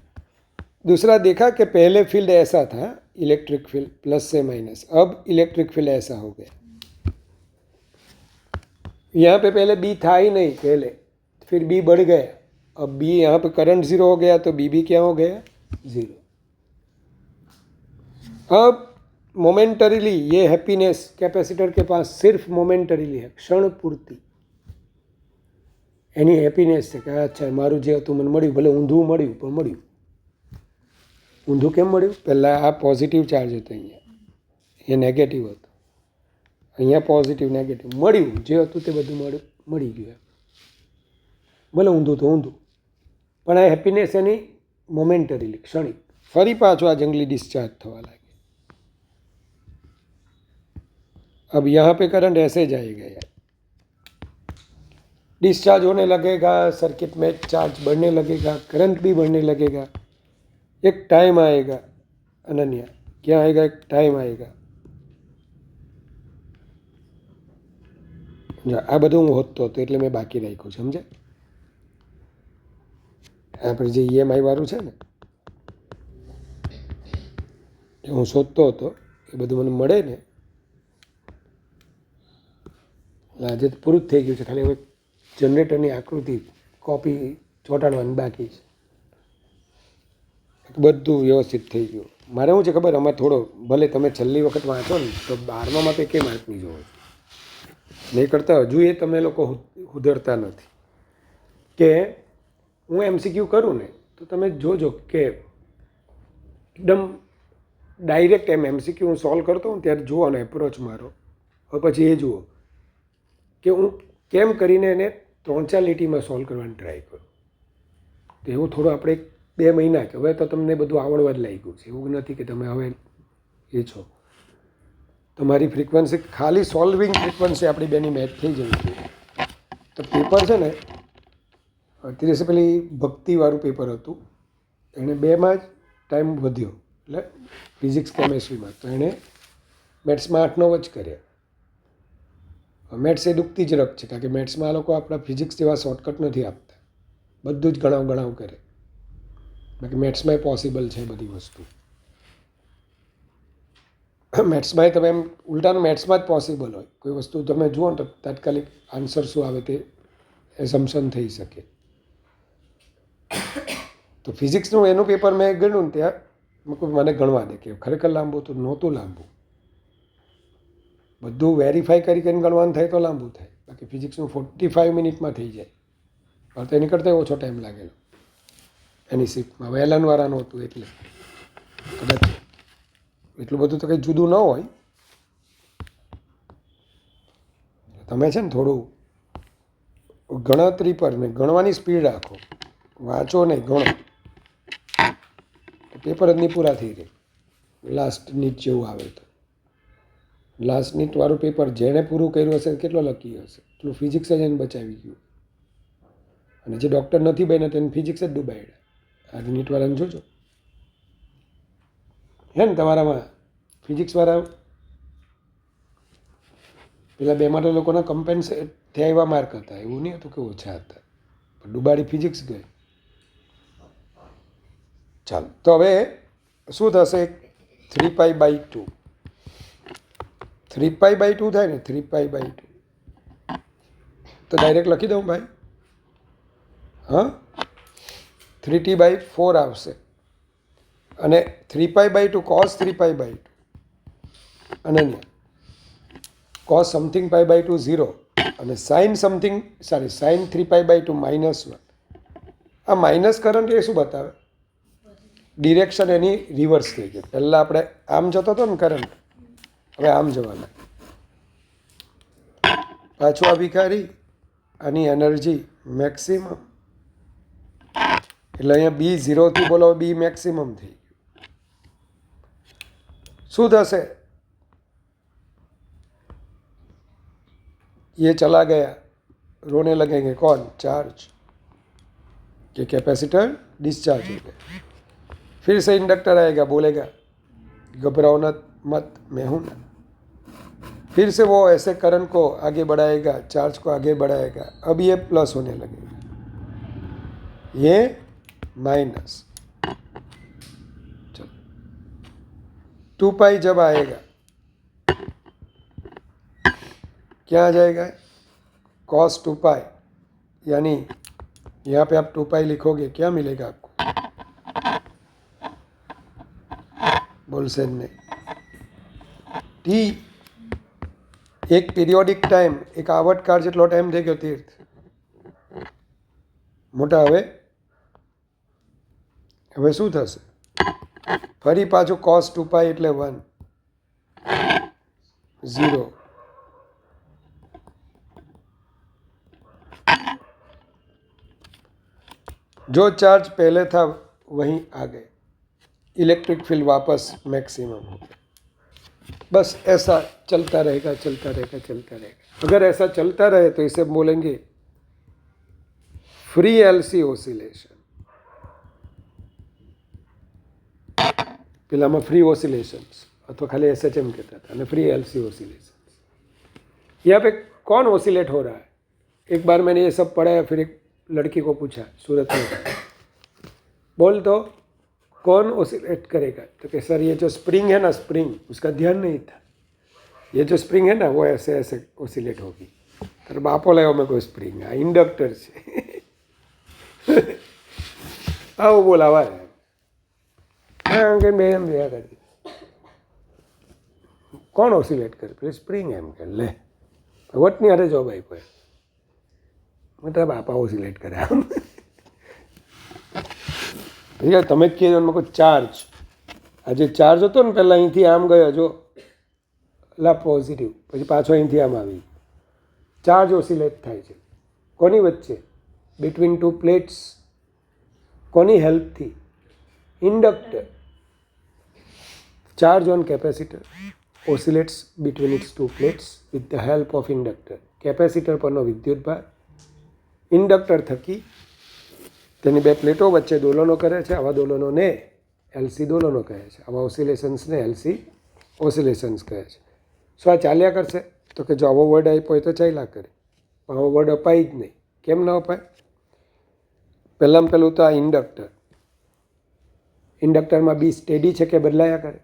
दूसरा देखा कि पहले फील्ड ऐसा था, इलेक्ट्रिक फील्ड प्लस से माइनस, अब इलेक्ट्रिक फील्ड ऐसा हो गया। यहाँ पे पहले बी था ही नहीं पहले, फिर बी बढ़ गया, अब बी यहाँ पे करंट 0 हो गया, तो बी भी क्या हो गया, 0। अब मोमेंटरीली ये हैप्पीनेस कैपेसिटर के पास सिर्फ मोमेंटरीली है, क्षण पूर्ति एनी हैप्पीनेस है कि अच्छा मारू जे हतुं मने मळ्युं, भले ऊंधुं मळ्युं पण मळ्युं। ऊंधुं केम मळ्युं, पहला आ पॉजिटिव चार्ज हतो, अहींया ये नेगेटिव हतो, अहींया पॉजिटिव नेगेटिव मळ्युं, जे हतुं ते बधुं मळी गयुं। भले ऊंधुं तो ऊंधुं, पण आ हैप्पीनेस एनी मोमेंटरीली, क्षणिक। फरी पाछो आ जंगली डिस्चार्ज थवा लागे। अब यहाँ पे करंट ऐसे जाएगा यार, डिस्चार्ज होने लगेगा, सर्किट में चार्ज बढ़ने लगेगा, करंट भी बढ़ने लगेगा। एक टाइम आएगा अनन्या, क्या आएगा, एक टाइम आएगा। आ बधुं हूँ होतो तो એટલે મેં બાકી રાખ્યું, સમજે। આપણે જે EMI વાળું છે ને, એ હું શોધતો હતો, એ બધું મને મળે ને, આજે તો પૂરું જ થઈ ગયું છે, ખાલી હવે જનરેટરની આકૃતિ કોપી ચોંટાડવાની બાકી છે। બધું વ્યવસ્થિત થઈ ગયું. મારે શું છે ખબર, અમારે થોડો ભલે તમે છેલ્લી વખત વાંચો ને તો 12માં તો કંઈ માર્ક નહીં જોવો નહીં કરતા. હજુ એ તમે લોકો સુધરતા નથી. કે હું MCQ કરું ને તો તમે જોજો કે એકદમ ડાયરેક્ટ MCQ હું સોલ્વ કરતો હોઉં ત્યારે જુઓ ને એપ્રોચ મારો. હવે પછી એ જુઓ કે હું કેમ કરીને એને 3-4 લીટીમાં સોલ્વ કરવાની ટ્રાય કરું. તો એવું થોડું આપણે 2 મહિના કે હવે તો તમને બધું આવડવા જ લાગ્યું છે. એવું નથી કે તમે હવે એ છો. તમારી ફ્રિકવન્સી ખાલી સોલ્વિંગ ફ્રિકવન્સી આપણી બેની મેચ થઈ જવી જોઈએ. તો પેપર છે ને અત્યારે પેલી ભક્તિવાળું પેપર હતું, એણે 2માં જ ટાઈમ વધ્યો, એટલે ફિઝિક્સ કેમેસ્ટ્રીમાં. તો એણે મેથ્સમાં 8-9 જ કર્યા. મેથ્સ એ દુખતી જ રક છે, કારણ કે મેથ્સમાં આ લોકો આપણા ફિઝિક્સ જેવા શોર્ટકટ નથી આપતા, બધું જ ગણાવ કરે. બાકી મેથ્સમાં પોસિબલ છે બધી વસ્તુ. મેથ્સમાં તમે એમ ઉલટાનું મેથ્સમાં જ પોસિબલ હોય. કોઈ વસ્તુ તમે જુઓ ને તો તાત્કાલિક આન્સર શું આવે તે એઝમ્પશન થઈ શકે. તો ફિઝિક્સનું એનું પેપર મેં ગણ્યું ને ત્યાં મને ગણવા દે કે ખરેખર લાંબુ તો નહોતું લાંબુ. બધું વેરીફાઈ કરીને ગણવાનું થાય તો લાંબુ થાય. બાકી ફિઝિક્સનું 45 મિનિટમાં થઈ જાય. પણ તો એની કરતાં ઓછો ટાઈમ લાગેલો એની સીટમાં. વહેલાનવાળાનું હતું એટલે કદાચ એટલું બધું તો કંઈ જુદું ન હોય. તમે છે ને થોડું ગણતરી પર ને ગણવાની સ્પીડ રાખો, વાંચો નહીં ગણો. પેપર જ નહીં પૂરા થઈ રહે. લાસ્ટ નીટ જેવું આવે તો લાસ્ટ નીટવાળું પેપર જેણે પૂરું કર્યું હશે કેટલો લકી હશે, એટલું ફિઝિક્સ જ એને બચાવી ગયું. અને જે ડૉક્ટર નથી બન્યા તેને ફિઝિક્સ જ ડૂબાડ્યા. આજે નીટવાળાને જોજો હે ને તમારામાં ફિઝિક્સવાળા પેલા 2માં તો લોકોના કમ્પેન્સેટ થયા એવા માર્ક હતા. એવું નહીં હતું કે ઓછા હતા, પણ ડૂબાડી ફિઝિક્સ ગઈ. ચાલો, તો હવે શું થશે? 3π/2. 3π/2 થાય ને, 3π/2 તો ડાયરેક્ટ લખી દઉં ભાઈ. હા, 3t/4 આવશે. અને 3π/2 cos 3π/2 અને cos સમથિંગ π/2 0 અને sin સમથિંગ sin 3π/2 -1. આ માઇનસ કરંટ એ શું બતાવે? ડિરેક્શન એની રિવર્સ થઈ ગઈ. પહેલાં આપણે આમ જતો હતો ને કરંટ, હવે આમ જવાના. પાછું આ ભિખારી, આની એનર્જી મેક્સિમમ. એટલે અહીંયા B 0 બોલો, B મેક્સિમમ થઈ ગયું. શું થશે? ये चला गया, रोने लगेंगे कौन? चार्ज के कैपेसिटर डिस्चार्ज हो गया. फिर से इंडक्टर आएगा, बोलेगा घबराओ मत, मैं हूं ना. फिर से वो ऐसे करंट को आगे बढ़ाएगा, चार्ज को आगे बढ़ाएगा. अब ये प्लस होने लगेगा, ये माइनस. चलो, 2π जब आएगा क्या आ जाएगा? cos 2π. यानी यहाँ पे आप 2π लिखोगे, क्या मिलेगा आपको? बोल से नहीं. t एक पीरियोडिक टाइम, एक આવર્તકાળ જેટલો ટાઈમ થઈ ગયો તીર્થ મોટા. હવે શું થશે? ફરી પાછું cos 2π એટલે 1 0. जो चार्ज पहले था वहीं आ गए, इलेक्ट्रिक फील्ड वापस मैक्सिमम हो गया. बस ऐसा चलता रहेगा, चलता रहेगा, चलता रहेगा. अगर ऐसा चलता रहे तो इसे बोलेंगे फ्री LC ઓસિલેશન. પેલામાં फ्री ઓસિલેશન્સ अथवा खाली SHM कहता था, અને फ्री LC ઓસિलेशन. यहाँ पे कौन ओसिलेट हो रहा है? एक बार मैंने ये सब पढ़ाया, फिर एक लड़की को पूछा सूरत में, बोल तो कौन ओसिलेट करेगा? तो कि सर ये जो स्प्रिंग है ना, स्प्रिंग, उसका ध्यान नहीं था. ये जो स्प्रिंग है ना वो ऐसे ऐसे ओसिलेट होगी. तर बापो लायो में कोई स्प्रिंग, आ इंडक्टर છે. આવું બોલાવાય. આમ કે બે એમ ભેગા કરી કોણ ઓસિલેટ કરે પેલી સ્પ્રિંગ એમ કે લે વટની હારે જોબ આપ્યો મતલબ બાપા ઓસિલેટ કરે આમ તમે જ કહેજો કોઈ ચાર્જ આ જે ચાર્જ હતો ને પહેલાં અહીંથી આમ ગયો જો લા પોઝિટિવ પછી પાછો અહીંથી આમ આવી ચાર્જ ઓસિલેટ થાય છે કોની વચ્ચે બિટવીન ટુ પ્લેટ્સ કોની હેલ્પથી inductor charge on capacitor oscillates between its two plates with the help of inductor capacitor પરનો વિદ્યુતભાર ઇન્ડક્ટર થકી તેની બે પ્લેટો વચ્ચે દોલનો કરે છે આવા દોલનોને એલસી દોલનો કહે છે આવા ઓસિલેશન્સને એલસી ઓસિલેશન્સ કહે છે શું આ ચાલ્યા કરશે તો કે જો આવો વર્ડ આપ્યો હોય તો ચાલ્યા કરે પણ આવો વર્ડ અપાય જ નહીં કેમ ન અપાય પહેલાં પહેલું તો આ ઇન્ડક્ટર ઇન્ડક્ટરમાં બી સ્ટેડી છે કે બદલાયા કરે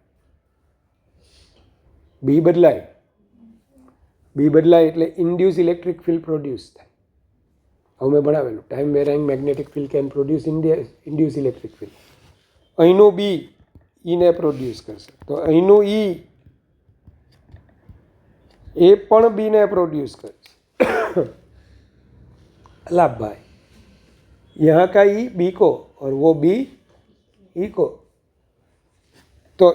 બી બદલાય એટલે ઇન્ડ્યુસ ઇલેક્ટ્રિક ફિલ્ડ પ્રોડ્યુસ થાય હવે મેં ભણાવેલું time varying magnetic field can produce induce electric field અહીંનું બી ઈને પ્રોડ્યુસ કરશે તો અહીંનું ઈ એ પણ બીને પ્રોડ્યુસ કરે છે अल्लाह भाई यहाँ का ई बी को और वो बी ई को तो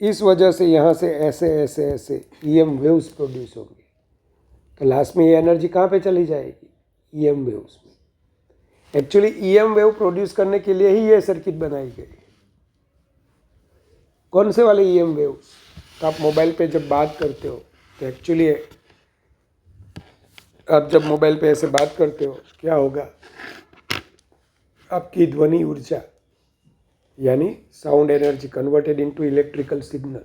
इस वजह से यहाँ से ऐसे ऐसे ऐसे ईएम वेव्स प्रोड्यूस होंगे तो लास्ट में ये एनर्जी कहाँ पे चली जाएगी ईएम वेव्स में एक्चुअली ईएम वेव प्रोड्यूस करने के लिए ही ये सर्किट बनाई गई कौन से वाले ईएम वेव्स तो आप मोबाइल पे जब बात करते हो तो एक्चुअली आप जब मोबाइल पे ऐसे बात करते हो क्या होगा आपकी ध्वनि ऊर्जा यानी sound energy converted into electrical signal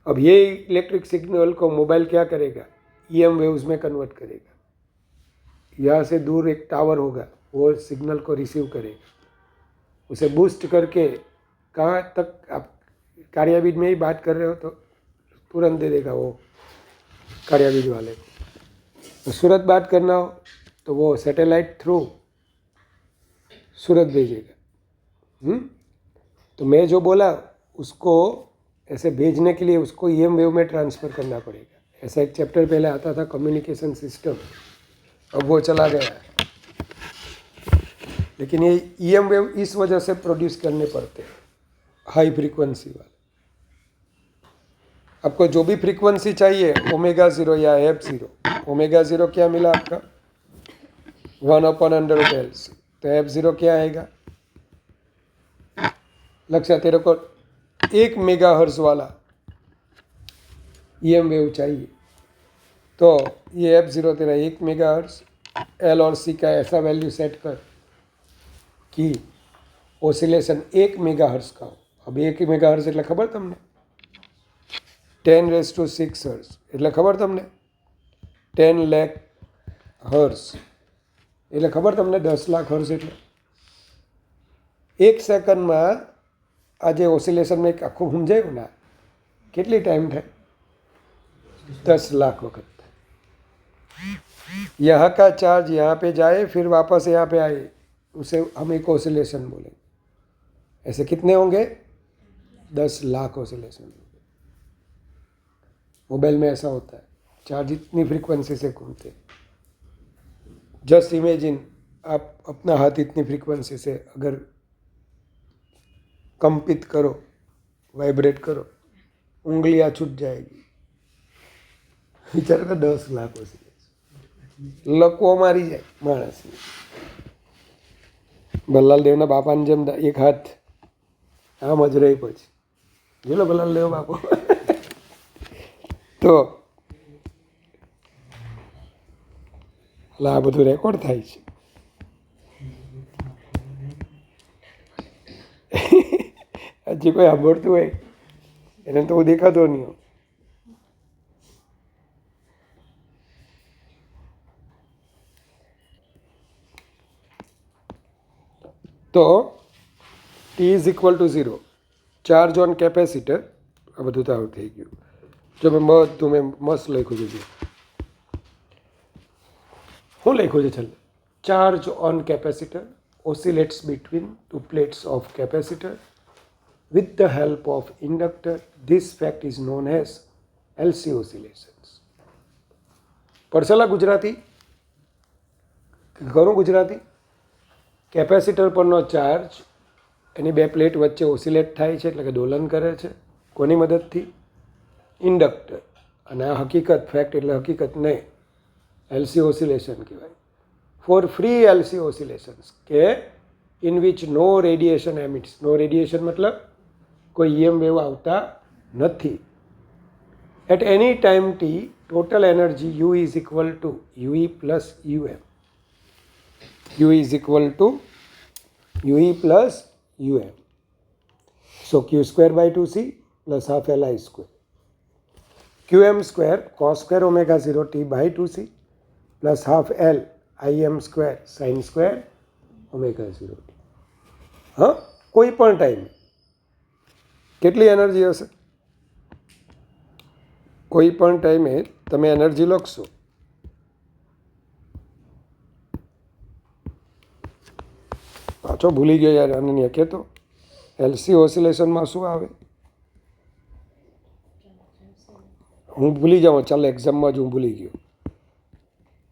अब ये इलेक्ट्रिक सिग्नल को मोबाइल क्या करेगा ईएम वेव्स में कन्वर्ट करेगा यहाँ से दूर एक टावर होगा वो सिग्नल को रिसीव करेगा उसे बूस्ट करके कहाँ तक आप कार्याविद में ही बात कर रहे हो तो तुरंत दे देगा वो कार्याविद वाले को तो सूरत बात करना हो तो वो सैटेलाइट थ्रू सूरत भेजेगा तो मैं जो बोला उसको ऐसे भेजने के लिए उसको ईएम वेव में ट्रांसफ़र करना पड़ेगा ऐसा एक चैप्टर पहले आता था कम्युनिकेशन सिस्टम अब वो चला गया है लेकिन ये ईएम वेव इस वजह से प्रोड्यूस करने पड़ते हैं हाई फ्रीक्वेंसी वाले आपको जो भी फ्रीक्वेंसी चाहिए ओमेगा 0 या F0 ओमेगा 0 क्या मिला आपका 1/√LC तो F0 क्या आएगा लक्ष्य तेरे को 1 मेगाहर्ट्ज वाला ईएम वेव चाहिए तो ये F0 तेरा 1 मेगाहर्ट्ज L और C का ऐसा वैल्यू सेट कर कि ઓસિલેશન 1 મેગાહર્ટ્ઝ का हो अब 1 મેગાહર્ટ્ઝ એટલે ખબર તમને 10⁻⁶ હર્ટ્ઝ એટલે ખબર તમને 10 લાખ હર્ટ્ઝ એટલે ખબર તમને 10 લાખ હર્ટ્ઝ એટલે 1 સેકન્ડમાં આ જે ઓસિલેશનમાં એક આખું સમજાયું ને કેટલી ટાઈમ થાય 10 लाख वक्त यहाँ का चार्ज यहाँ पे जाए फिर वापस यहाँ पे आए उसे हम एक ऑसिलेशन बोलेंगे ऐसे कितने होंगे 10 लाख ऑसिलेशन मोबाइल में ऐसा होता है चार्ज इतनी फ्रीक्वेंसी से घूमते जस्ट इमेजिन आप अपना हाथ इतनी फ्रीक्वेंसी से अगर कंपित करो वाइब्रेट करो उंगलियां छूट जाएगी विचार का 10 लाख ऑसिलेशन लकवो मारी जाए माणस बल्लाल देवना बापाने जेम एक हाथ आम ज रही पछी જોલો બલ્લાલ દેવ બાપુ તો આ બધું રેકોર્ડ થાય છે હજી કોઈ સાંભળતું હોય એને તો હું દેખાતો નહીં હોઉં તો T is equal to 0 charge on capacitor આ બધું તો આવું થઈ ગયું જો મેં મસ્ત લખ્યું છે શું લખ્યું છે છેલ્લે charge on capacitor oscillates between two plates of capacitor with the help of inductor. This fact is known as LC oscillations. પડસેલા ગુજરાતી ઘણું ગુજરાતી. કેપેસિટર પરનો ચાર્જ એની બે પ્લેટ વચ્ચે ઓસિલેટ થાય છે, એટલે કે દોલન કરે છે. કોની મદદથી? ઇન્ડક્ટર. અને આ હકીકત, ફેક્ટ એટલે હકીકત નહીં, એલસી ઓસિલેશન કહેવાય. ફોર ફ્રી એલસી ઓસિલેશન્સ કે in which no radiation emits. No radiation મતલબ કોઈ EM વેવ આવતા નથી. At any time t total energy U is equal to UE plus UM. U is equal to UE plus UM. So Q square by 2C plus half Li square. QM square cos square omega 0 t by 2C plus half L IM square sin square omega 0 t. હા, કોઈ પણ ટાઈમે કેટલી energy હશે? કોઈ પણ ટાઈમે તમે એનર્જી લખશો. પાછો ભૂલી ગયો યાર, અનન્ય કહેતો એલસી ઓસિલેશનમાં શું આવે? હું ભૂલી જાઉં, ચાલ એક્ઝામમાં જ હું ભૂલી ગયો.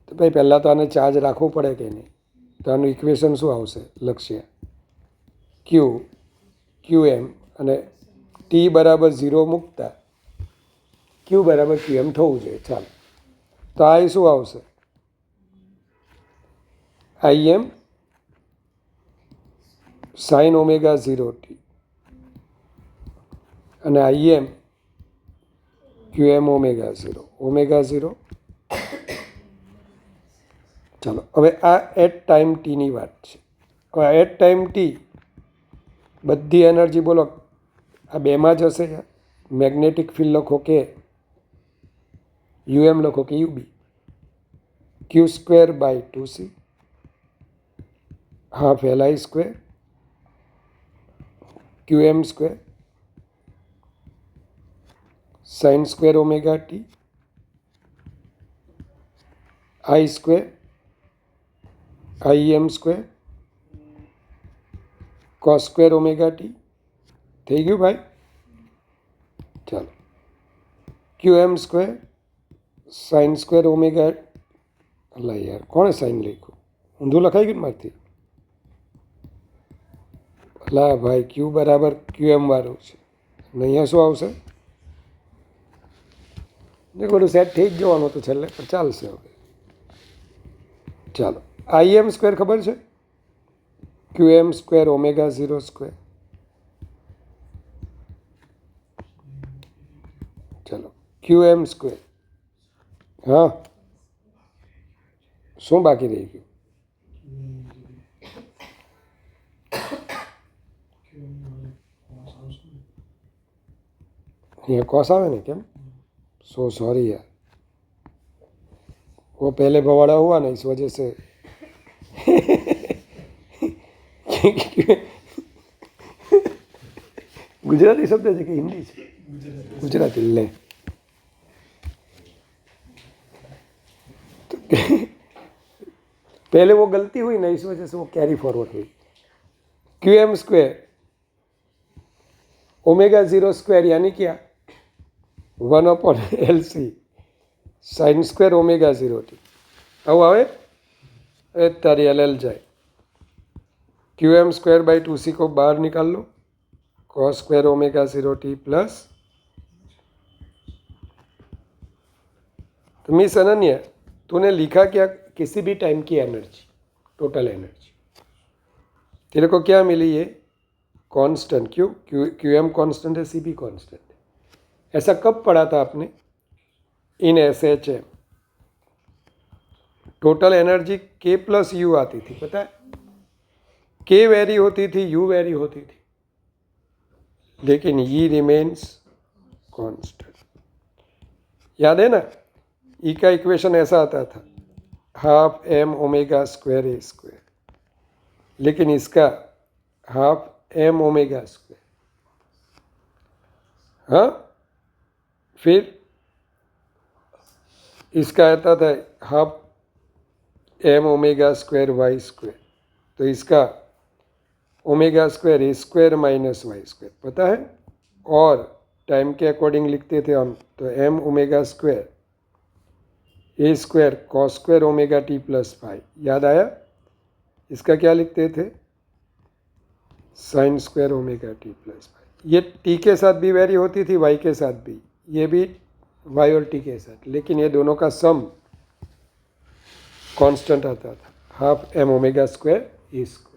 તો ભાઈ પહેલાં તો આને ચાર્જ રાખવું પડે કે નહીં? તો આનું ઇક્વેશન શું આવશે? લક્ષ્ય QM અને T બરાબર 0 મૂકતા Q બરાબર QM થવું જોઈએ. ચાલો, તો આ શું આવશે? IM sin omega 0 t અને IM QM omega 0 omega 0. ચાલો, હવે આ એટ ટાઈમ ટીની વાત છે. હવે એટ ટાઈમ ટી બધી એનર્જી બોલો આ બેમાં જ હશે. મેગ્નેટિક ફિલ્ડ લખો કે UM લખો કે UB. Q square by 2C half Li square QM square sin square omega t I square IM square cos square omega t. થઈ ગયું ભાઈ? ચાલો, QM square sin square omega. અલા યાર, કોણે સાઇન લખ્યું? ઊંધું લખાઈ ગયું મારથી. અલા ભાઈ, Q બરાબર QM વાળું છે ને અહીંયા શું આવશે? બધું સેટ થઈ જ જવાનું તો છેલ્લે, પણ ચાલશે હવે. ચાલો, IM સ્ક્વેર ખબર છે? QM square omega 0 square. ચલો, QM સ્ક્વેર. હા, શું બાકી રહી ગયું? यहाँ कॉस आवे नहीं क्या? सो सॉरी यार, वो पहले भवाड़ा हुआ ना, इस वजह से गुजराती शब्द है कि हिंदी है? गुजराती ले. तो पहले वो गलती हुई ना, इस वजह से वो कैरी फॉरवर्ड हुई. QM स्क्वेर ओमेगा 0 स्क्वेर यानी क्या? 1/LC sin square omega 0 t. આવું આવે? એ તારી LL જાય. QM स्क्वेर बाई 2C को बाहर निकाल लो, cos square omega 0 t plus. तो मिस अनन्या, तूने लिखा क्या? किसी भी टाइम की एनर्जी, टोटल एनर्जी तेरे को क्या मिली? ये कांस्टेंट. QM कांस्टेंट है, CB कांस्टेंट है. ऐसा कब पढ़ा था आपने? इन SHM. Total energy K plus U आती थी, पता है? K वेरी होती थी, U वेरी होती थी, लेकिन E रिमेन्स कांस्टेंट. याद है ना? E का इक्वेशन ऐसा आता था, half M omega square A square, लेकिन इसका हाफ M ओमेगा स्क्वायर. हाँ, फिर इसका आता था half M omega square Y square. तो इसका omega square A square minus Y square, पता है। और टाइम के अकॉर्डिंग लिखते थे हम, तो M omega square A square cos square omega t plus five, याद आया। इसका क्या लिखते थे, sine square omega t plus five. ये टी के साथ भी वेरी होती थी, वाई के साथ भी, ये भी वाई और टी के साथ, लेकिन ये दोनों का सम कांस्टेंट आता था, half M omega square A square.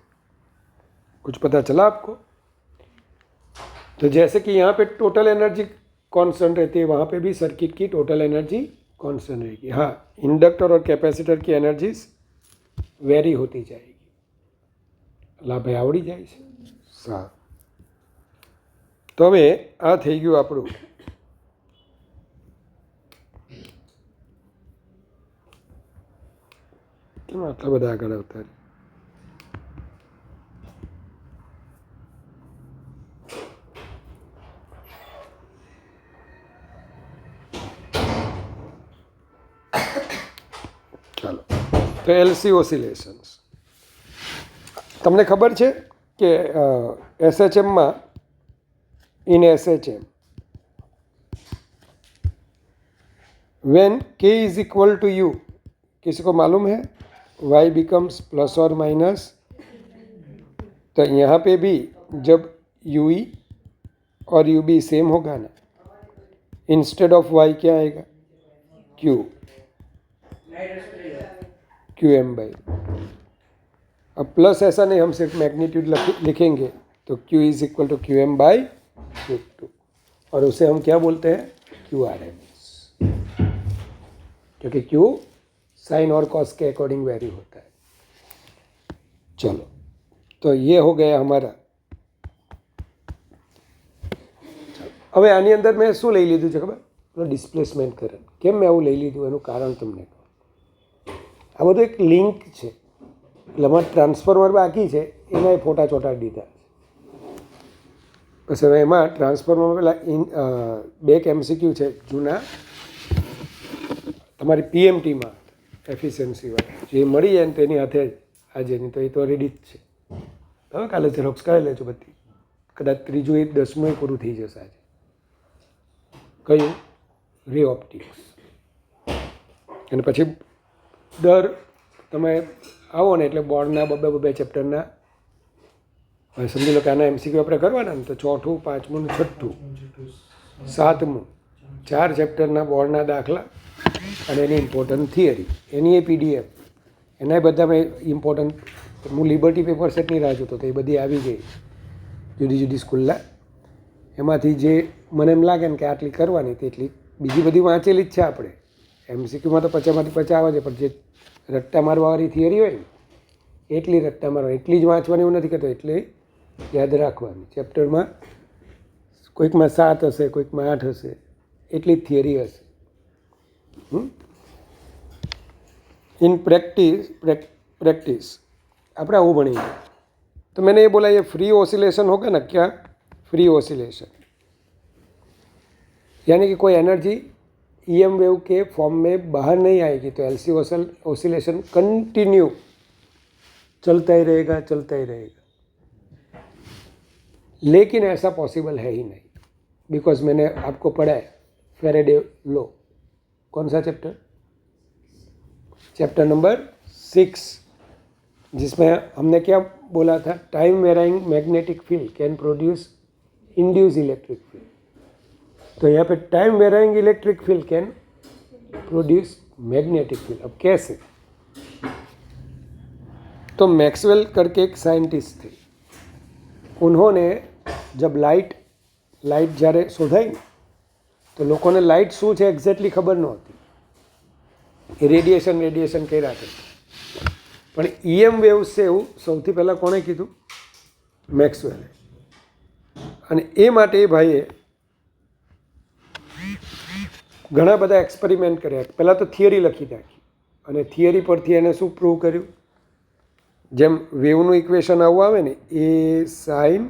कुछ पता चला आपको। तो जैसे कि यहाँ पे टोटल एनर्जी कांस्टेंट रहती है, वहाँ पे भी सर्किट की टोटल एनर्जी कांस्टेंट रहेगी। हाँ, इंडक्टर और कैपेसिटर की एनर्जीज वेरी होती जाएगी। લાભે આવડી જાય છે, સારું। તો હવે આ થઈ ગયું આપણું કેમ આટલા બધા આગળ આવતા। ચાલો, તો એલસી ઓસિલેશન્સ તમને ખબર છે કે એસએચએમમાં, इन एसएचएम व्हेन के इज इक्वल टू यू, किसी को मालूम है, वाई बिकम्स प्लस और माइनस। तो यहाँ पे भी जब यू ई और यू बी सेम होगा ना, इंस्टेड ऑफ वाई क्या आएगा, क्यू, क्यू एम बाई। अब प्लस ऐसा नहीं, हम सिर्फ मैग्नीट्यूड लिखेंगे, तो Q is equal to Q M by root two, और उसे हम क्या बोलते हैं, क्यू आर एम एस, क्योंकि Q साइन और कॉस के अकॉर्डिंग वेरी होता है। चलो, तो ये हो गया हमारा। હવે આની અંદર મેં શું લઈ લીધું છે ખબર, ડિસ્પ્લેસમેન્ટ કરંટ। કેમ મેં આવું લઈ લીધું એનું કારણ તમને કહું। આ બધું એક લિંક છે, એટલે અમારે ટ્રાન્સફોર્મર બાકી છે, એના ફોટા ચોટાડી દીધા છે। પછી હવે એમાં ટ્રાન્સફોર્મર પેલા બેક એમસીક્યુ છે જૂના, તમારી પીએમટીમાં એફિશિયન્સીવાળા, જે મળી જાય ને તેની હાથે આજેની, તો એ તો રેડી જ છે। હવે કાલે ઝેરોક્સ કરાવી લેજો બધી, કદાચ ત્રીજું એ 10મું પૂરું થઈ જશે આજે। કયું, રે ઓપ્ટિક્સ। અને પછી દર તમે આવો ને એટલે બોર્ડના બબે ચેપ્ટરના, હવે સમજી લો કે આના એમસીક્યુ આપણે કરવાના ને, તો ચોથું, પાંચમું, છઠ્ઠું, સાતમું, 4 ચેપ્ટરના બોર્ડના દાખલા અને એની ઇમ્પોર્ટન્ટ થિયરી, એની એ પીડીએફ, એના બધામાં ઇમ્પોર્ટન્ટ। હું લિબર્ટી પેપર સેટની રાહ જોતો તો એ બધી આવી ગઈ જુદી જુદી સ્કૂલના, એમાંથી જે મને એમ લાગે ને કે આટલી કરવાની તેટલી, બીજી બધી વાંચેલી જ છે આપણે। એમસીક્યુમાં તો 50માંથી 50 આવે છે, પણ જે રટ્ટા મારવાવાળી થિયરી હોય ને, એટલી રટ્ટા મારવાની, એટલી જ વાંચવાની એવું નથી કહેતો, એટલે યાદ રાખવાની। ચેપ્ટરમાં કોઈકમાં 7 હશે, કોઈકમાં 8 હશે, એટલી જ થિયરી હશે। इन प्रैक्टिस આપણે આવું ભણીએ। तो मैंने ये बोला, ये फ्री ऑसिलेशन होगा ना, क्या फ्री ऑसिलेशन, यानी कि कोई एनर्जी ईएम वेव के फॉर्म में बाहर नहीं आएगी, तो एलसी ऑसिलेशन कंटिन्यू चलता ही रहेगा, चलता ही रहेगा। लेकिन ऐसा पॉसिबल है ही नहीं, बिकॉज मैंने आपको पढ़ा है फैराडे लॉ। कौन सा चैप्टर, चैप्टर नंबर 6, जिसमें हमने क्या बोला था, time varying magnetic field can produce induce electric field. तो यहाँ पे time varying electric field can produce magnetic field. अब कैसे, तो मैक्सवेल करके एक साइंटिस्ट थे, उन्होंने जब लाइट જ્યારે શોધાઈ ને, તો લોકોને લાઇટ શું છે એક્ઝેક્ટલી ખબર નહોતી, એ રેડિયેશન કર્યા કરતા, પણ ઈએમ વેવ્સ છે એવું સૌથી પહેલાં કોણે કીધું, મેક્સવેલે। અને એ માટે એ ભાઈએ ઘણા બધા એક્સપેરિમેન્ટ કર્યા। પહેલાં તો થિયરી લખી નાખી, અને થિયરી પરથી એને શું પ્રૂવ કર્યું, જેમ વેવનું ઇક્વેશન આવું આવે ને, A sine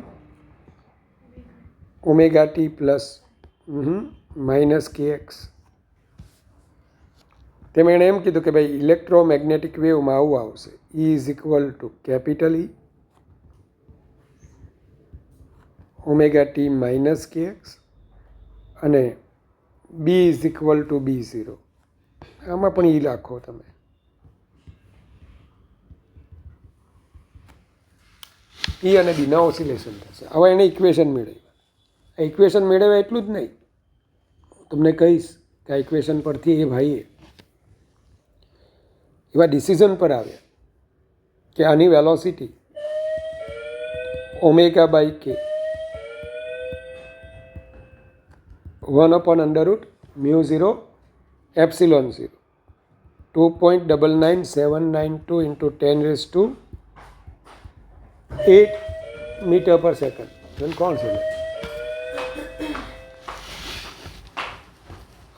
omega t plus minus k x, તેમાં એણે એમ કીધું કે ભાઈ ઇલેક્ટ્રોમેગ્નેટિક વેવમાં આવું આવશે, E is equal two capital E omega T minus kx અને B is equal two B0. આમાં પણ ઈ રાખો તમે. ઈ અને બીના ઓસિલેશન થશે. હવે એને ઇક્વેશન મેળવ્યા. આ ઇક્વેશન મેળવ્યા એટલું જ નહીં, તમને કહીશ કે આ ઇક્વેશન પરથી એ ભાઈએ એવા ડિસિઝન પર આવ્યા કે આની વેલોસિટી ઓમેગા બાય કે 1/√μ0 એપ્સિલોન 0 2.99792 into 10⁸ મીટર પર સેકન્ડ. કોણ છે?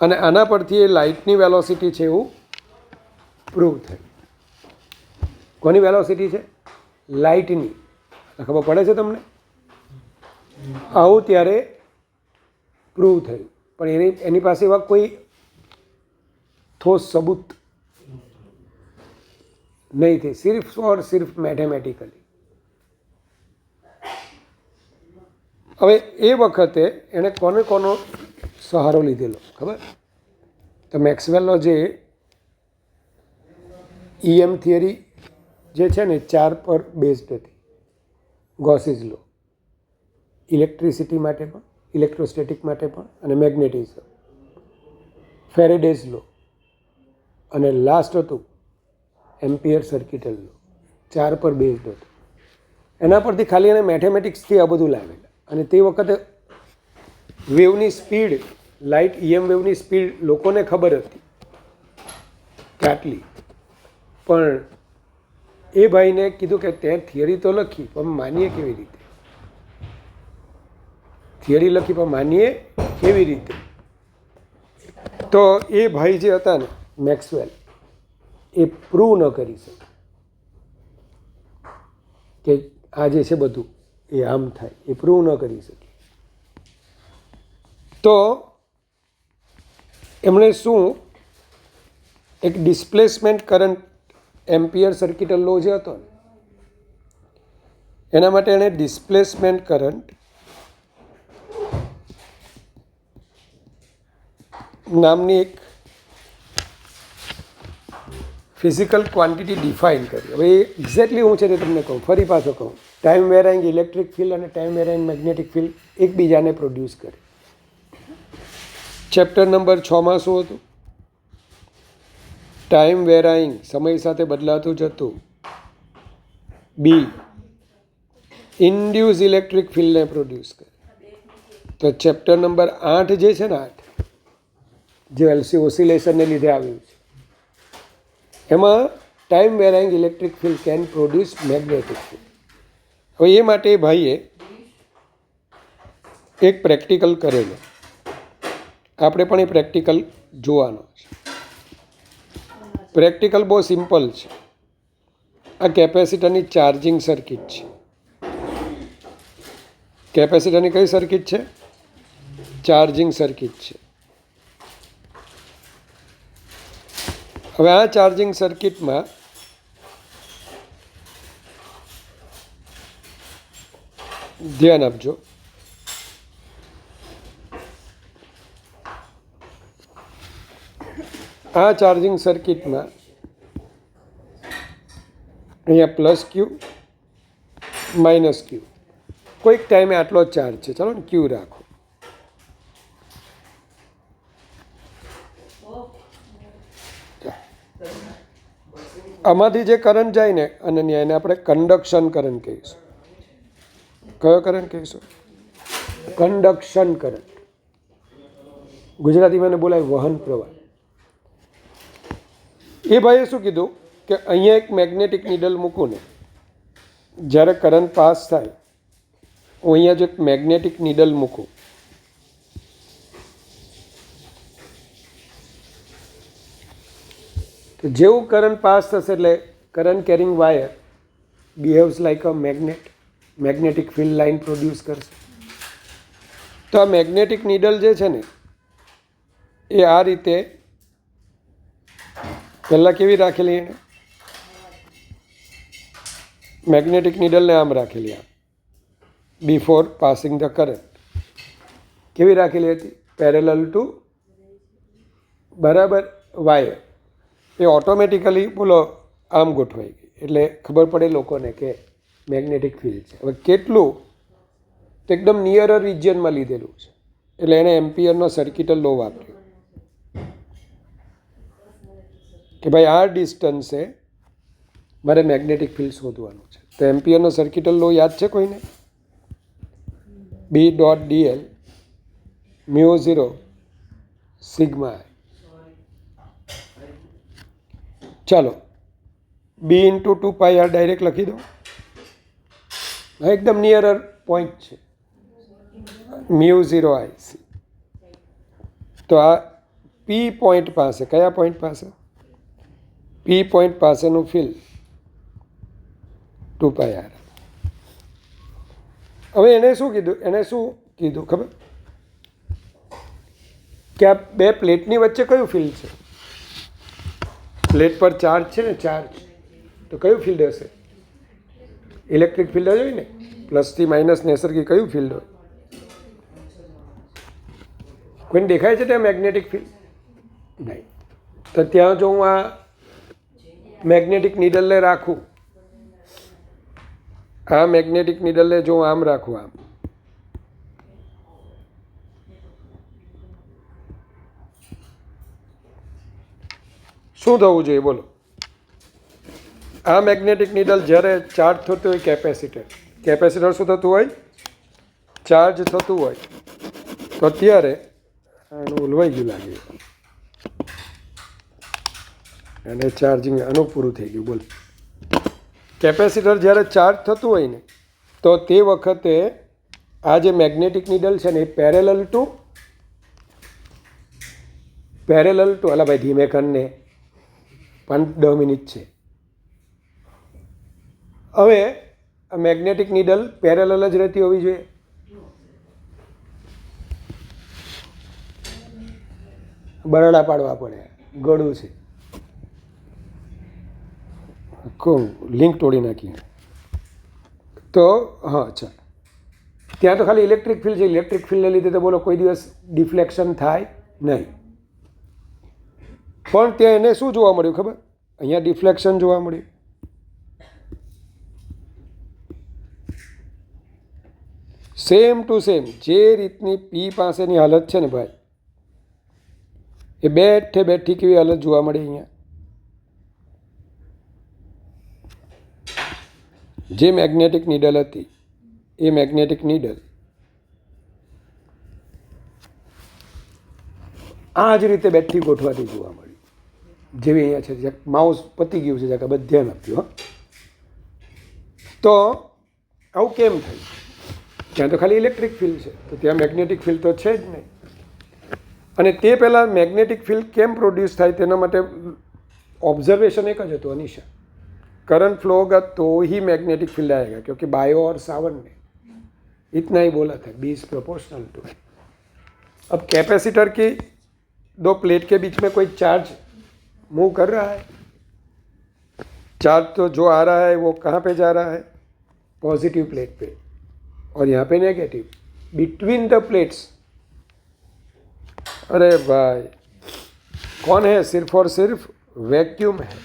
અને આના પરથી એ લાઇટની વેલોસિટી છે એવું પ્રૂવ થયું. કોની વેલોસિટી છે? લાઇટની. ખબર પડે છે તમને? આવું ત્યારે પ્રૂવ થયું, પણ એની પાસે એવા કોઈ ઠોસ સબૂત નહીં થઈ, સિર્ફ મેથેમેટિકલી. હવે એ વખતે એણે કોનો સહારો લીધેલો ખબર? તો મેક્સવેલનો જે EM થિયરી જે છે ને 4 પર બેઝડ હતી. ગોસીસ લો ઇલેક્ટ્રિસિટી માટે પણ, ઇલેક્ટ્રોસ્ટેટિક માટે પણ, અને મેગ્નેટિઝમ. ફેરેડેઝ લો, અને લાસ્ટ હતું એમ્પિયર સર્કિટલ લો. 4 પર બેઝડ હતું. એના પરથી ખાલી એને મેથેમેટિક્સથી આ બધું લાવેલા. અને તે વખતે વેવની સ્પીડ, લાઇટ EM વેવની સ્પીડ લોકોને ખબર હતી કે આટલી, પણ એ ભાઈને કીધું કે તે થિયરી તો લખી પણ માનીએ કેવી રીતે? થિયરી લખી પણ માનીએ કેવી રીતે? તો એ ભાઈ જે હતા ને મેક્સવેલ, એ પ્રૂવ ન કરી શકે કે આ જે છે બધું એ આમ થાય, એ પ્રૂવ ન કરી શકે. તો એમણે શું, એક ડિસ્પ્લેસમેન્ટ કરંટ, એમ્પિયર સર્કિટલ લો જે હતો ને એના માટે એણે ડિસ્પ્લેસમેન્ટ કરંટ નામની એક ફિઝિકલ ક્વોન્ટિટી ડિફાઇન કરી. હવે એ એક્ઝેક્ટલી હું છે તે તમને કહું, ફરી પાછો કહું. ટાઈમ વેરાઇંગ ઇલેક્ટ્રિક ફિલ્ડ અને ટાઈમ વેરાઇંગ મેગ્નેટિક ફિલ્ડ એકબીજાને પ્રોડ્યુસ કરે. ચેપ્ટર નંબર 6માં શું હતું? ટાઈમ વેરાઇંગ, સમય સાથે બદલાતું જતું. બી ઇન્ડ્યુસ ઇલેક્ટ્રિક ફિલ્ડને પ્રોડ્યુસ કરે. તો ચેપ્ટર નંબર 8 જે છે ને 8, જે એલસી ઓસિલેશનને લીધે આવ્યું છે, એમાં time varying electric field can produce magnetic field. હવે એ માટે ભાઈએ એક પ્રેક્ટિકલ કરેલો. આપણે પણ એ પ્રેક્ટિકલ જોવાનો છે. પ્રેક્ટિકલ બહુ સિમ્પલ છે. આ કેપેસિટરની ચાર્જિંગ સર્કિટ છે. કેપેસિટરની કઈ સર્કિટ છે? ચાર્જિંગ સર્કિટ છે. હવે આ ચાર્જિંગ સર્કિટમાં ધ્યાન આપજો. આ ચાર્જિંગ સર્કિટમાં અહીંયા પ્લસ ક્યુ, માઇનસ ક્યુ, કોઈક ટાઈમે આટલો જ ચાર્જ છે, ચાલો ને ક્યુ રાખો. આમાંથી જે કરંટ જાય ને અનન્ય, એને આપણે કન્ડક્શન કરંટ કહીશું. કયો કરંટ કહીશું? Conduction current. ગુજરાતીમાં એને બોલાય વહન પ્રવાહ. એ ભાઈએ શું કીધું કે અહીંયા એક મેગ્નેટિક નીડલ મૂકું ને, જ્યારે કરંટ પાસ થાય, હું અહીંયા જો એક મેગ્નેટિક નીડલ મૂકું, તો જેવું કરંટ પાસ થશે એટલે current carrying wire behaves like a magnetic field line produce કરશે. તો આ મેગ્નેટિક નીડલ જે છે ને એ આ રીતે પહેલાં કેવી રાખેલી, એને મેગ્નેટિક નીડલને આમ રાખેલી, આમ બિફોર પાસિંગ ધ કરંટ કેવી રાખેલી હતી? પેરેલલ ટુ બરાબર વાયર. એ ઓટોમેટિકલી બોલો આમ ગોઠવાઈ ગઈ એટલે ખબર પડે લોકોને કે મેગ્નેટિક ફિલ્ડ છે. હવે કેટલું તો એકદમ નિયરર રિજિયનમાં લીધેલું છે એટલે એણે એમ્પિયરનો સર્કિટલ લો વાપર્યો કે ભાઈ આ ડિસ્ટન્સે મારે મેગ્નેટિક ફિલ્ડ શોધવાનું છે. તો એમ્પિયરનો સર્કિટલ લો યાદ છે કોઈને? બી ડોટ ડીએલ મ્યુ 0 સિગ્મા. ચાલો બી ઇન્ટુ 2πr ડાયરેક્ટ લખી દો. એકદમ નિયરર પોઈન્ટ છે મ્યુ 0 આઈસી. તો આ પી પોઈન્ટ પાસે, કયા પોઈન્ટ પાસે? પી પોઈન્ટ પાસેનું ફિલ્ડ 2πr. હવે એને શું કીધું ખબર? કે આ બે પ્લેટની વચ્ચે કયું ફિલ્ડ છે? પ્લેટ પર ચાર્જ છે ને, ચાર્જ, તો કયું ફિલ્ડ હશે? ઇલેક્ટ્રિક ફિલ્ડ જ હોય ને, પ્લસથી માઇનસ નૈસર્ગિક કયું ફિલ્ડ હોય? કોઈને દેખાય છે ત્યાં મેગ્નેટિક ફિલ્ડ? નહીં. તો ત્યાં જો હું આ મેગ્નેટિક નીડલને રાખું, આ મેગ્નેટિક નીડલને જો હું આમ રાખું, આમ, શું થવું જોઈએ બોલો? આ મેગ્નેટિક નીડલ જ્યારે ચાર્જ થતું હોય કેપેસિટર શું થતું હોય? ચાર્જ થતું હોય. તો અત્યારે આનું ઉલવાઈ ગયું લાગે અને ચાર્જિંગ આનું પૂરું થઈ ગયું. બોલ, કેપેસિટર જ્યારે ચાર્જ થતું હોય ને તો તે વખતે આ જે મેગ્નેટિક નીડલ છે ને એ પેરેલલ ટુ અલા ભાઈ ધીમે કરીને 5 મિનિટ છે. હવે આ મેગ્નેટિક નીડલ પેરેલલ જ રહેતી હોવી જોઈએ. બરડા પાડવા પડે, ગળું છે, લિંક તોડી નાખી. તો હા, ચાલ, ત્યાં તો ખાલી ઇલેક્ટ્રિક ફિલ્ડ છે. ઇલેક્ટ્રિક ફિલ્ડને લીધે તો બોલો કોઈ દિવસ ડિફ્લેક્શન થાય નહીં. પણ ત્યાં એને શું જોવા મળ્યું ખબર? અહીંયા ડિફ્લેક્શન જોવા મળ્યું. સેમ ટુ સેમ જે રીતની પી પાસેની હાલત છે ને ભાઈ, એ બેઠી કેવી હાલત જોવા મળી અહીંયા? જે મેગ્નેટિક નીડલ હતી એ મેગ્નેટિક નીડલ આ જ રીતે બેઠી ગોઠવાતી જોવા મળી, જેવી અહીંયા છે. માઉસ પતી ગયું છે, જ્યાં બધે ધ્યાન આપ્યું. તો આવું કેમ થયું? ત્યાં તો ખાલી ઇલેક્ટ્રિક ફિલ્ડ છે, તો ત્યાં મેગ્નેટિક ફિલ્ડ તો છે જ નહીં. અને તે પહેલાં મેગ્નેટિક ફિલ્ડ કેમ પ્રોડ્યુસ થાય તેના માટે ऑब्जर्वेशन एक है तो अनिशा करंट फ्लो होगा तो ही मैग्नेटिक फील्ड आएगा, क्योंकि बायो और सावन में इतना ही बोला था, बी इज प्रोपोर्शनल टू. अब कैपेसिटर की दो प्लेट के बीच में कोई चार्ज मूव कर रहा है, चार्ज तो जो आ रहा है वो कहाँ पे जा रहा है? पॉजिटिव प्लेट पे, और यहाँ पे नेगेटिव. बिटवीन द प्लेट्स, अरे भाई कौन है? सिर्फ और सिर्फ वैक्यूम है.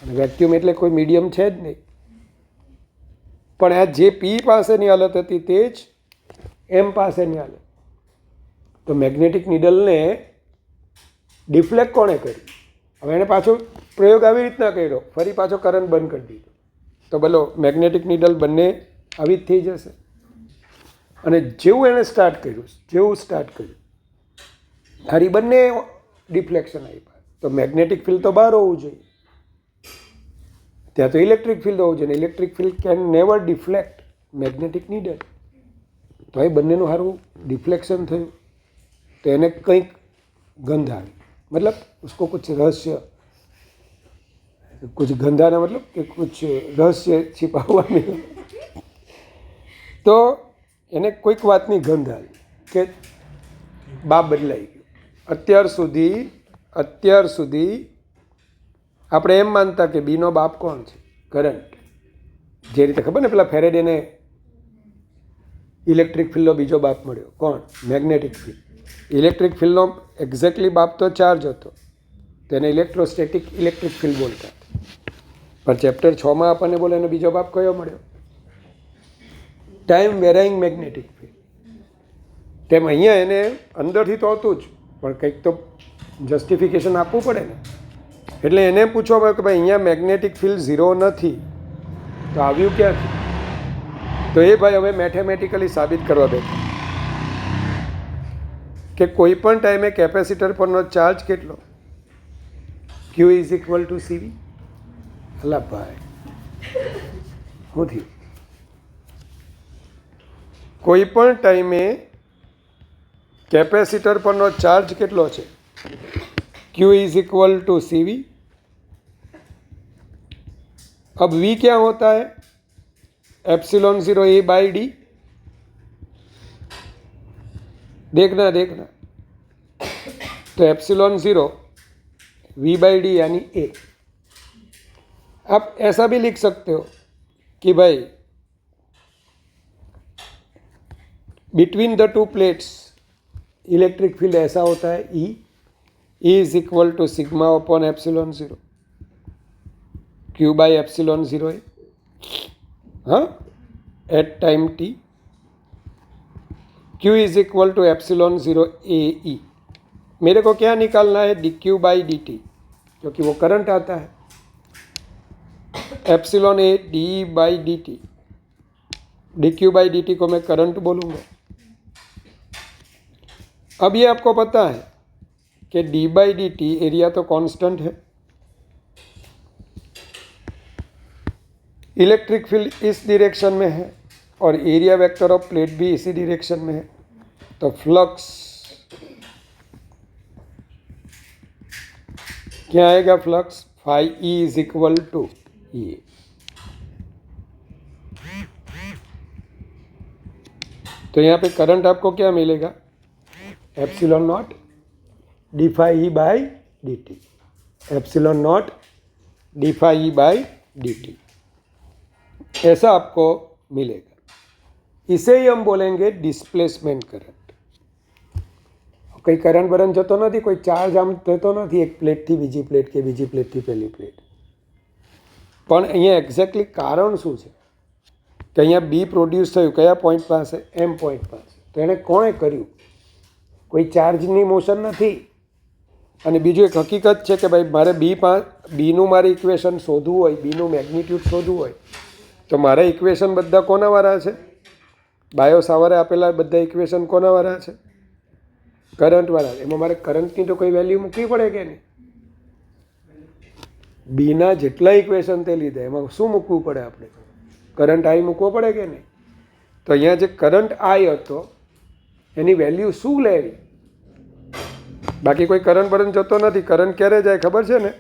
वैक्यूम એટલે કોઈ મીડિયમ છે જ નહીં. પણ આ જે પી પાસેની હાલત હતી તે જ એમ પાસેની હાલત. તો મેગ્નેટિક નીડલને ડિફ્લેક્ટ કોણે કરી? હવે એણે પાછો પ્રયોગ આવી રીતના કર્યો, ફરી પાછો કરંટ બંધ કરી દીધો. તો બોલો મેગ્નેટિક નીડલ બંને આવી જ થઈ જશે. અને જેવું એણે સ્ટાર્ટ કર્યું હારી બંને ડિફ્લેક્શન આપ્યા. તો મેગ્નેટિક ફિલ્ડ તો બહાર હોવું જોઈએ, ત્યાં તો ઇલેક્ટ્રિક ફિલ્ડ હોવું જોઈએ. Electric field can never deflect magnetic needle. તો એ બંનેનું સારું ડિફ્લેક્શન થયું. તો એને કંઈક ગંધ આવી, मतलब उसको कुछ रहस्य, कुछ गंधाना मतलब कि कुछ रहस्य छिपा हुआ मिला. तो એને કોઈક વાતની ગંધ આવી કે બાપ બદલાઈ ગયો. અત્યાર સુધી આપણે એમ માનતા કે બીનો બાપ કોણ છે? કરંટ. જે રીતે ખબર ને પેલા ફેરેડેને ઇલેક્ટ્રિક ફિલ્ડનો બીજો બાપ મળ્યો. કોણ? Magnetic field. ઇલેક્ટ્રિક ફિલ્ડનો એક્ઝેક્ટલી બાપ તો ચાર્જ હતો, તેને ઇલેક્ટ્રોસ્ટેટિક ઇલેક્ટ્રિક ફિલ્ડ બોલતા. પણ ચેપ્ટર 6માં આપણને બોલે એનો બીજો બાપ કયો મળ્યો? Time varying magnetic field. તેમ અહીંયા એને અંદરથી તો હતું જ, પણ કંઈક તો જસ્ટિફિકેશન આપવું પડે ને. એટલે એને પૂછવા પડે કે ભાઈ અહીંયા મેગ્નેટિક ફિલ્ડ 0 નથી, તો આવ્યું ક્યાંથી? તો એ ભાઈ હવે મેથેમેટિકલી સાબિત કરવા બેઠા કે કોઈ પણ ટાઈમે કેપેસિટર પરનો ચાર્જ કેટલો? Q is equal two CV. અલા ભાઈ શું થયું? કોઈ પણ ટાઈમે कैपेसिटर पर नो चार्ज कितलो है? Q is equal to CV. अब V क्या होता है? Epsilon 0 A by D. देखना तो एप्सिलॉन 0 V बाई डी यानी A. आप ऐसा भी लिख सकते हो कि भाई between the two plates electric field ऐसा होता है E is equal to sigma upon epsilon 0 Q by epsilon 0 है. हाँ, at time T Q is equal to epsilon 0 AE. मेरे को क्या निकालना है? dQ बाई dt, क्योंकि वो करंट आता है. Epsilon A dE by dt. dQ by dt को मैं करंट बोलूँगा. अब ये आपको पता है कि d by D T area तो कांस्टेंट है. इलेक्ट्रिक फील्ड इस डायरेक्शन में है और एरिया वेक्टर ऑफ प्लेट भी इसी डायरेक्शन में है, तो फ्लक्स क्या आएगा? Flux phi E is equal to E. तो यहाँ पे करंट आपको क्या मिलेगा? Epsilon not D phi E by D T. Epsilon not D phi E by D T, ऐसा आपको मिलेगा. इसे ही हम बोलेंगे डिस्प्लेसमेंट करंट. कोई करंट बरंट जतो नहीं, कोई चार्ज आम थतो नहीं एक प्लेट थी बीजी प्लेट के बीजी प्लेट थी पहली प्लेट. पण अहींया एक्जेक्टली कारण शुं छे कि अहींया बी प्रोड्यूस थयुं कया पॉइंट पासे? एम पॉइंट पासे. तो एने कोणे कर्युं? कोई चार्जनी मोशन नहीं. અને બીજું એક હકીકત છે કે ભાઈ મારે બીનું મારે ઇક્વેશન શોધવું હોય, બીનું મેગ્નિટ્યુડ શોધવું હોય, તો મારા ઇક્વેશન બધા કોનાવાળા છે? બાયો સાવરે આપેલા બધા ઇક્વેશન કોનાવાળા છે? કરંટવાળા. એમાં મારે કરંટની તો કોઈ વેલ્યુ મૂકવી પડે કે નહીં? બીના જેટલા ઇક્વેશન તે લીધા એમાં શું મૂકવું પડે? આપણે કરંટ આઈ મૂકવો પડે કે નહીં? તો અહીંયા જે કરંટ આઈ હતો એની વેલ્યુ શું લેવી? બાકી કોઈ કરંટ બરંટ જતો નથી. કરંટ ક્યારે જાય ખબર છે ને?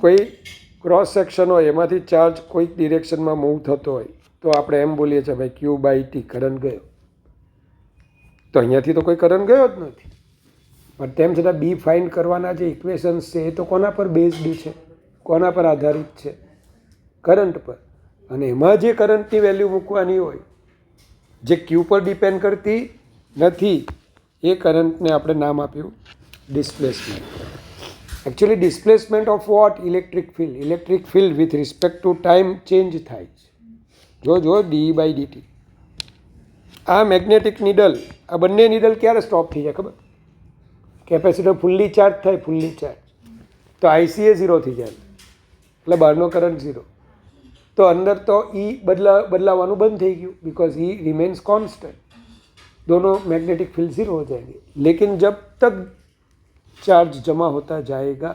કોઈ ક્રોસ સેક્શન હોય એમાંથી ચાર્જ કોઈક ડિરેક્શનમાં મૂવ થતો હોય તો આપણે એમ બોલીએ છીએ ભાઈ Q બાય T કરંટ ગયો. તો અહીંયાથી તો કોઈ કરંટ ગયો જ નથી. પણ તેમ છતાં બી ફાઇન્ડ કરવાના જે ઇક્વેશન્સ છે એ તો કોના પર બેઝડ છે? કોના પર આધારિત છે? કરંટ પર. અને એમાં જે કરંટની વેલ્યુ મૂકવાની હોય જે Q પર ડિપેન્ડ કરતી નથી, એ કરંટને આપણે નામ આપ્યું displacement. Actually displacement of what? Electric field. Electric field with respect to time change થાય છે. જો ડી બાય ડીટી. આ મેગ્નેટિક નીડલ, આ બંને નીડલ ક્યારે સ્ટોપ થઈ જાય ખબર? કેપેસિટર ફૂલ્લી ચાર્જ થાય, ફૂલ્લી ચાર્જ તો આઈસી એ 0 થઈ જાય, એટલે બહારનો કરંટ 0. તો અંદર તો ई बदलावानू बंद થઈ ગયું, बिकॉज ई रिमेन्स कांस्टेंट. दोनों मैग्नेटिक फील्ड 0 हो जाएंगे. लेकिन जब तक चार्ज जमा होता जाएगा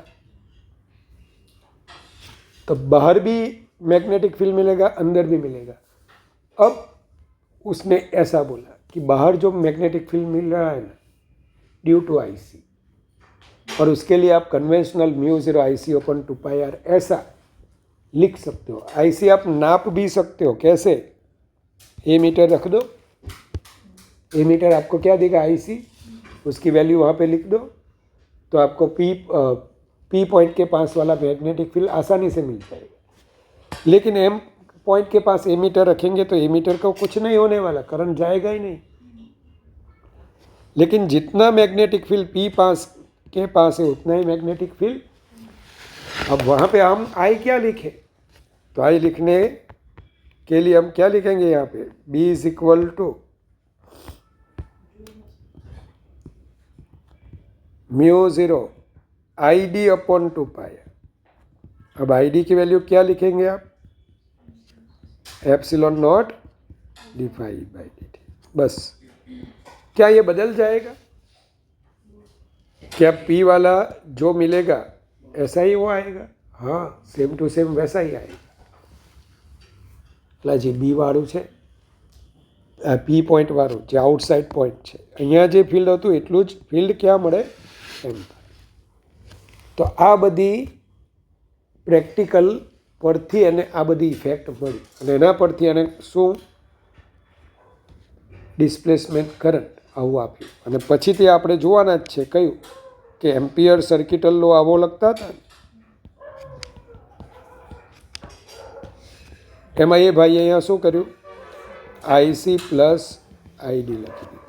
तो बाहर भी मैग्नेटिक फील्ड मिलेगा, अंदर भी मिलेगा. अब उसने ऐसा बोला कि बाहर जो मैग्नेटिक फील्ड मिल रहा है ना, ड्यू टू आईसी, और उसके लिए आप कन्वेंशनल μ0 IC ओपन 2πr ऐसा लिख सकते हो. आईसी आप नाप भी सकते हो. कैसे? ए मीटर रख दो, ए मीटर आपको क्या देगा? आईसी. उसकी वैल्यू वहाँ पे लिख दो तो आपको पी पॉइंट के पास वाला मैग्नेटिक फील्ड आसानी से मिल जाएगा. लेकिन एम पॉइंट के पास एमीटर रखेंगे तो एमीटर को कुछ नहीं होने वाला, करंट जाएगा ही नहीं। लेकिन जितना मैग्नेटिक फील्ड P पास के पास है उतना ही मैग्नेटिक फील्ड। अब वहाँ पे हम आई क्या लिखे, तो आई लिखने के लिए हम क्या लिखेंगे यहाँ पे, B is equal to μ0 ID upon 2π। अब ID की वैल्यू क्या लिखेंगे आप, एप्सिलॉन नॉट d∅dt। बस, क्या ये बदल जाएगा? क्या P वाला जो मिलेगा ऐसा ही वो आएगा? हाँ, सेम टू सेम वैसा ही आएगा। એટલે જે B વાળું છે, આ P પોઈન્ટ વાળું જે આઉટસાઇડ પોઈન્ટ છે, અહીંયા જે ફિલ્ડ હતું એટલું જ ફિલ્ડ ક્યાં મળે એમ। તો આ બધી પ્રેક્ટિકલ પરથી અને આ બધી ઇફેક્ટ મળી અને એના પરથી એને શું ડિસ્પ્લેસમેન્ટ કરંટ આવું આપ્યું। અને પછીથી આપણે જોવાના જ છે કયું કે એમ્પિયર સર્કિટલ લો આવો લખતા હતા ને, એમાં એ ભાઈએ અહીંયા શું કર્યું, IC પ્લસ ID લખી દીધું।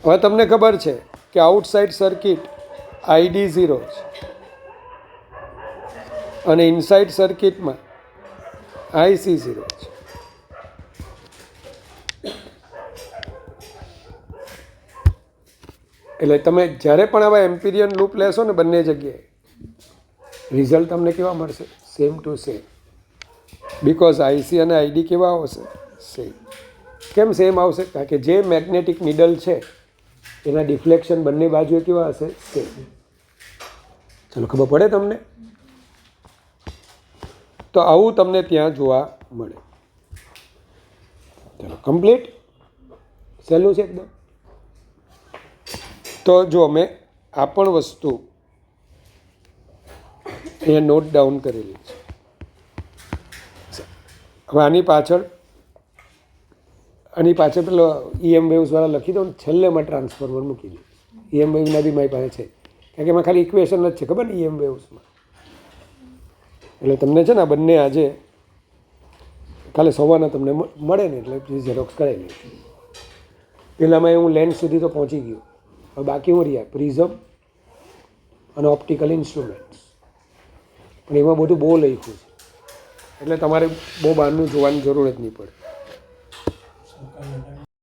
હવે તમને ખબર છે કે આઉટસાઇડ સર્કિટ ID 0 છે અને ઇનસાઇડ સર્કિટમાં IC 0 છે। એટલે તમે જ્યારે પણ આવા એમ્પિરિયન લૂપ લેશો ને બંને જગ્યાએ રિઝલ્ટ તમને કેવા મળશે, same to same. Because IC અને ID કેવા આવશે, સેમ। કેમ સેમ આવશે? કારણ કે જે મેગ્નેટિક નીડલ છે એના ડિફ્લેક્શન બંને બાજુએ કેવા હશે, સેમ। ચલો, ખબર પડે તમને? તો આવું તમને ત્યાં જોવા મળે। ચલો, કમ્પ્લીટ, સહેલું છે એકદમ। તો જો અમે આ પણ વસ્તુ અહીંયા નોટ ડાઉન કરેલી છે। હવે આની પાછળ પેલો EM વેવ્સવાળા લખી દો ને, છેલ્લે માં ટ્રાન્સફોર્મર મૂકી દો। EM વેવના બી મારી પાસે છે, કારણ કે એમાં ખાલી ઇક્વેશન જ છે, ખબર ને EM વેવ્સમાં। એટલે તમને છે ને આ બંને આજે કાલે સવારના તમને મળે ને એટલે ઝેરોક્સ કરાવી લે। પહેલાંમાં હું લેન્સ સુધી તો પહોંચી ગયો, હવે બાકી હું રહ્યા પ્રિઝમ અને ઓપ્ટિકલ ઇન્સ્ટ્રુમેન્ટ્સ, પણ એમાં બધું બહુ લખ્યું છે એટલે તમારે બહુ બહારનું જોવાની જરૂર જ નહીં પડે।